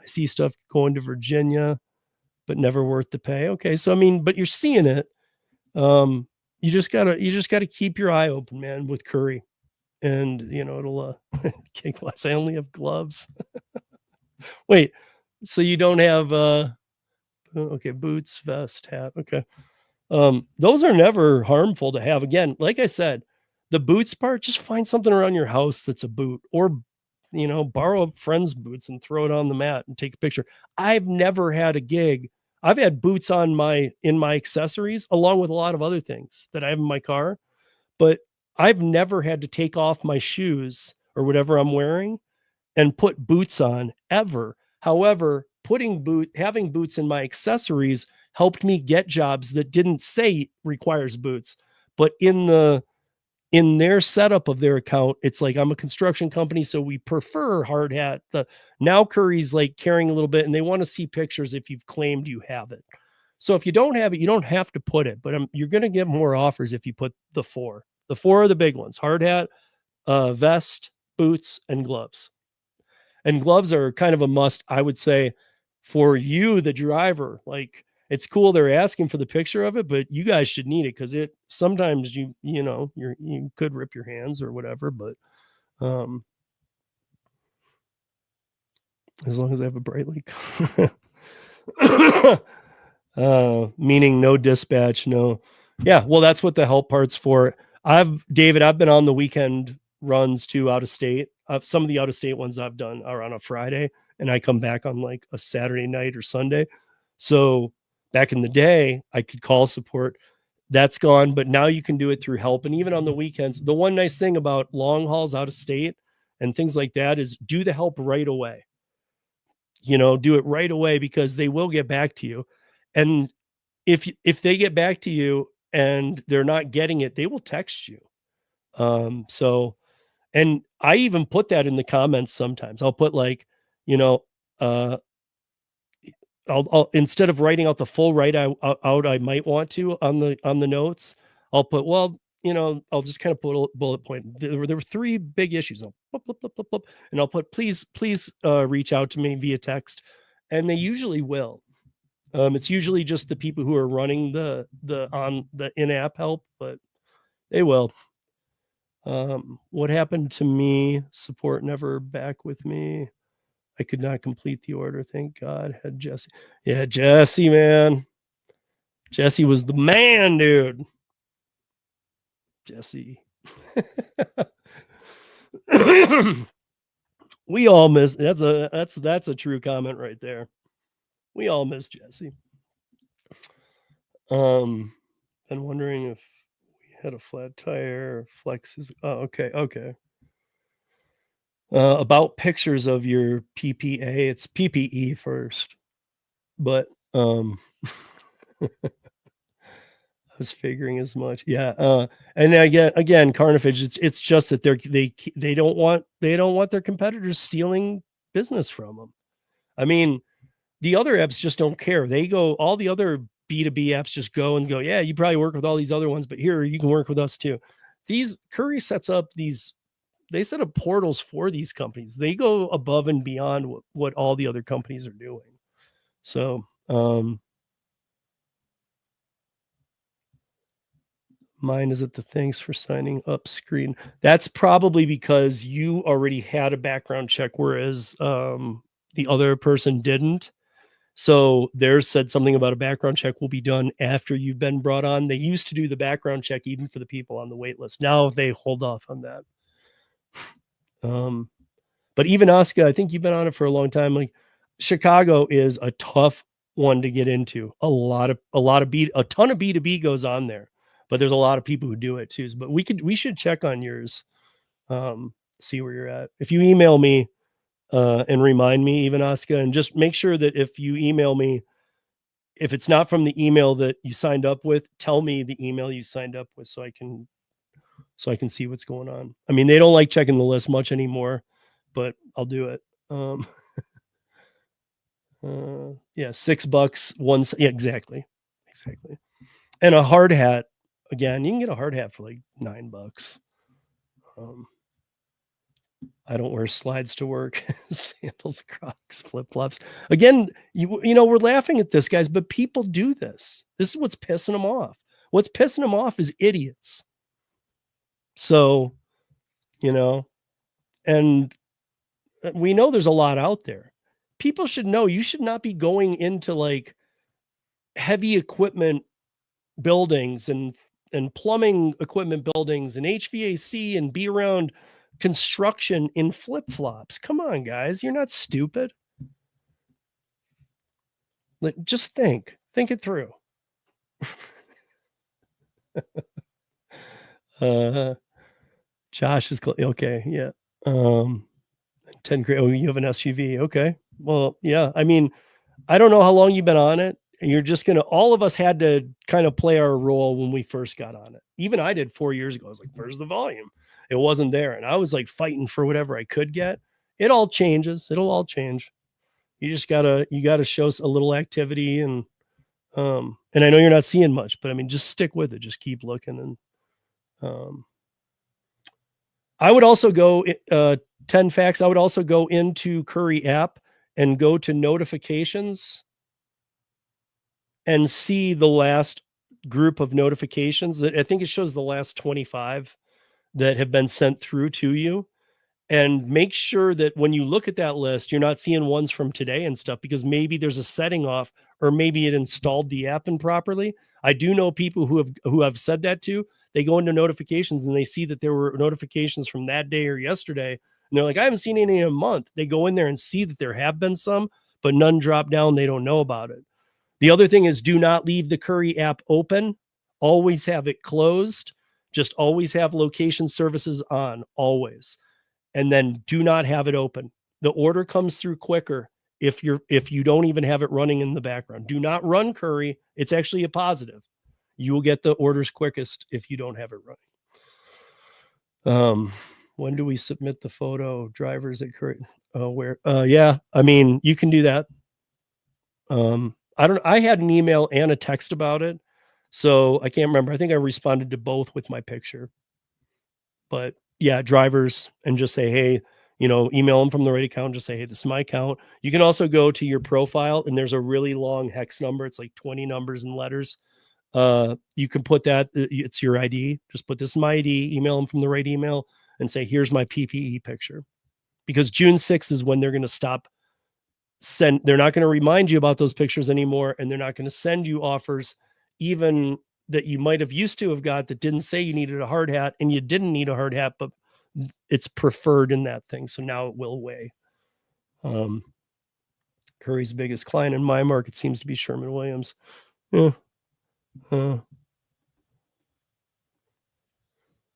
see stuff going to Virginia, but never worth the pay. Okay. So, I mean, but you're seeing it. You just gotta keep your eye open, man, with Curry. And it'll kick less. I only have gloves. Wait, so you don't have okay, boots, vest, hat. Okay. Those are never harmful to have. Again, like I said, the boots part, just find something around your house that's a boot, or borrow a friend's boots and throw it on the mat and take a picture. I've never had a gig. I've had boots in my accessories along with a lot of other things that I have in my car, but I've never had to take off my shoes or whatever I'm wearing and put boots on ever. However, having boots in my accessories helped me get jobs that didn't say requires boots, but in their setup of their account, it's like, I'm a construction company, so we prefer hard hat. Now Curry's like caring a little bit, and they want to see pictures if you've claimed you have it. So if you don't have it, you don't have to put it, but you're going to get more offers if you put the four. The four are the big ones: hard hat, vest, boots, and gloves. And gloves are kind of a must, I would say, for you, the driver. Like, it's cool they're asking for the picture of it, but you guys should need it because it sometimes you could rip your hands or whatever. But as long as I have a bright leak. Meaning no dispatch, no. Yeah, well, that's what the help part's for. David, I've been on the weekend runs too, out of state. Some of the out of state ones I've done are on a Friday, and I come back on like a Saturday night or Sunday. So back in the day, I could call support. That's gone, but now you can do it through help. And even on the weekends, the one nice thing about long hauls out of state and things like that is do the help right away. Do it right away because they will get back to you. And if they get back to you and they're not getting it, they will text you. So, and I even put that in the comments sometimes. I'll put like, uh, I'll instead of writing out the full write out I might want to on the notes, I'll put, well, I'll just kind of put a bullet point. There were three big issues. And I'll put, please reach out to me via text, and they usually will. It's usually just the people who are running the in-app help, but they will. What happened to me? Support never back with me. I could not complete the order. Thank God. Had Jesse. Yeah, Jesse, man. Jesse was the man, dude. Jesse. We all miss. That's a true comment right there. We all miss Jesse. I'm wondering if we had a flat tire. Flex is. Oh, okay. About pictures of your PPA. It's PPE first, but I was figuring as much. Yeah. And again, Carnifage. It's just that they don't want their competitors stealing business from them. I mean, the other apps just don't care. They go, all the other B2B apps just go and go, yeah, you probably work with all these other ones, but here you can work with us too. Curri sets up they set up portals for these companies. They go above and beyond what all the other companies are doing. So, mine is at the thanks for signing up screen. That's probably because you already had a background check, whereas the other person didn't. So theirs said something about a background check will be done after you've been brought on. They used to do the background check even for the people on the wait list. Now they hold off on that. But even Oscar, I think you've been on it for a long time. Like, Chicago is a tough one to get into. A ton of B2B goes on there, but there's a lot of people who do it too. But we should check on yours, see where you're at. If you email me, and remind me, even Oscar, and just make sure that if you email me, if it's not from the email that you signed up with, tell me the email you signed up with so I can see what's going on. I mean, they don't like checking the list much anymore, but I'll do it. Yeah, $6 yeah, exactly. And a hard hat, again, you can get a hard hat for like $9. I don't wear slides to work. Sandals, Crocs, flip-flops. Again, we're laughing at this, guys, but people do this. This is what's pissing them off. What's pissing them off is idiots. So, and we know there's a lot out there. People should know you should not be going into like heavy equipment buildings and plumbing equipment buildings and HVAC and be around construction in flip-flops. Come on, guys. You're not stupid. Like, just think it through. Josh is okay. Yeah. 10 grand. Oh, you have an SUV. Okay. Well, yeah. I mean, I don't know how long you've been on it. You're just all of us had to kind of play our role when we first got on it. Even I did 4 years ago. I was like, where's the volume? It wasn't there. And I was like fighting for whatever I could get. It all changes. It'll all change. You just gotta show a little activity and And I know you're not seeing much, but I mean, just stick with it. Just keep looking. And I would also go 10 facts. I would also go into Curri app and go to notifications and see the last group of notifications that I think it shows the last 25 that have been sent through to you. And make sure that when you look at that list, you're not seeing ones from today and stuff, because maybe there's a setting off, or maybe it installed the app improperly. I do know people who have said that too. They go into notifications and they see that there were notifications from that day or yesterday. And they're like, I haven't seen any in a month. They go in there and see that there have been some, but none drop down. They don't know about it. The other thing is, do not leave the Curri app open. Always have it closed. Just always have location services on, always. And then do not have it open. The order comes through quicker if you don't even have it running in the background. Do not run Curri. It's actually a positive. You will get the orders quickest if you don't have it running. When do we submit the photo? Drivers at Curri? Yeah, I mean, you can do that. I had an email and a text about it, so I can't remember. I think I responded to both with my picture. But yeah, drivers, and just say, hey, email them from the right account. Just say, hey, this is my account. You can also go to your profile, and there's a really long hex number. It's like 20 numbers and letters. You can put that. It's your ID. Just put, this is my ID. Email them from the right email and say, here's my PPE picture. Because June 6th is when they're going to stop. They're not going to remind you about those pictures anymore, and they're not going to send you offers even that you might have used to have got that didn't say you needed a hard hat, and you didn't need a hard hat, but it's preferred in that thing. So now it will weigh. Curri's biggest client in my market seems to be Sherwin-Williams. Yeah.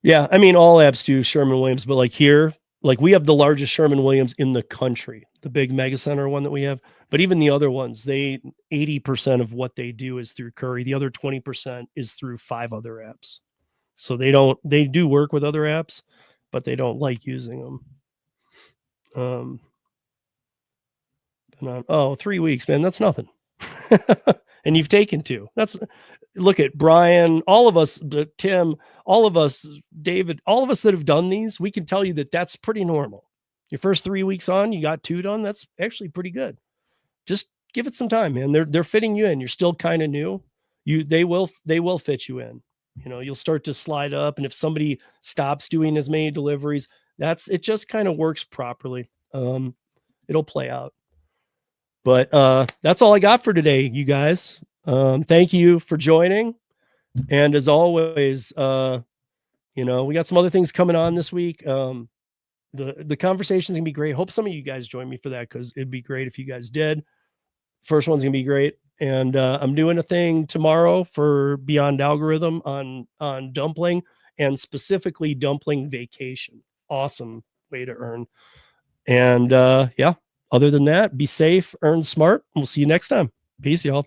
Yeah, I mean, all apps do Sherwin-Williams, but like here, like we have the largest Sherwin-Williams in the country, the big mega center one that we have. But even the other ones, 80% of what they do is through Curri. The other 20% is through 5 other apps. So they do work with other apps, but they don't like using them. 3 weeks, man, that's nothing. And you've taken 2. Look at Brian, all of us, Tim, all of us, David, all of us that have done these, we can tell you that that's pretty normal. Your first 3 weeks on, you got 2 done. That's actually pretty good. Just give it some time, man. They're fitting you in. You're still kind of new. They will fit you in. You'll start to slide up, and if somebody stops doing as many deliveries, it just kind of works properly. It'll play out. But that's all I got for today, you guys. Thank you for joining. And as always, we got some other things coming on this week. The conversation's gonna be great. Hope some of you guys join me for that, because it'd be great if you guys did. First one's gonna be great. And I'm doing a thing tomorrow for Beyond Algorithm on dumpling, and specifically dumpling vacation. Awesome way to earn. And yeah, other than that, be safe, earn smart. We'll see you next time. Peace, y'all.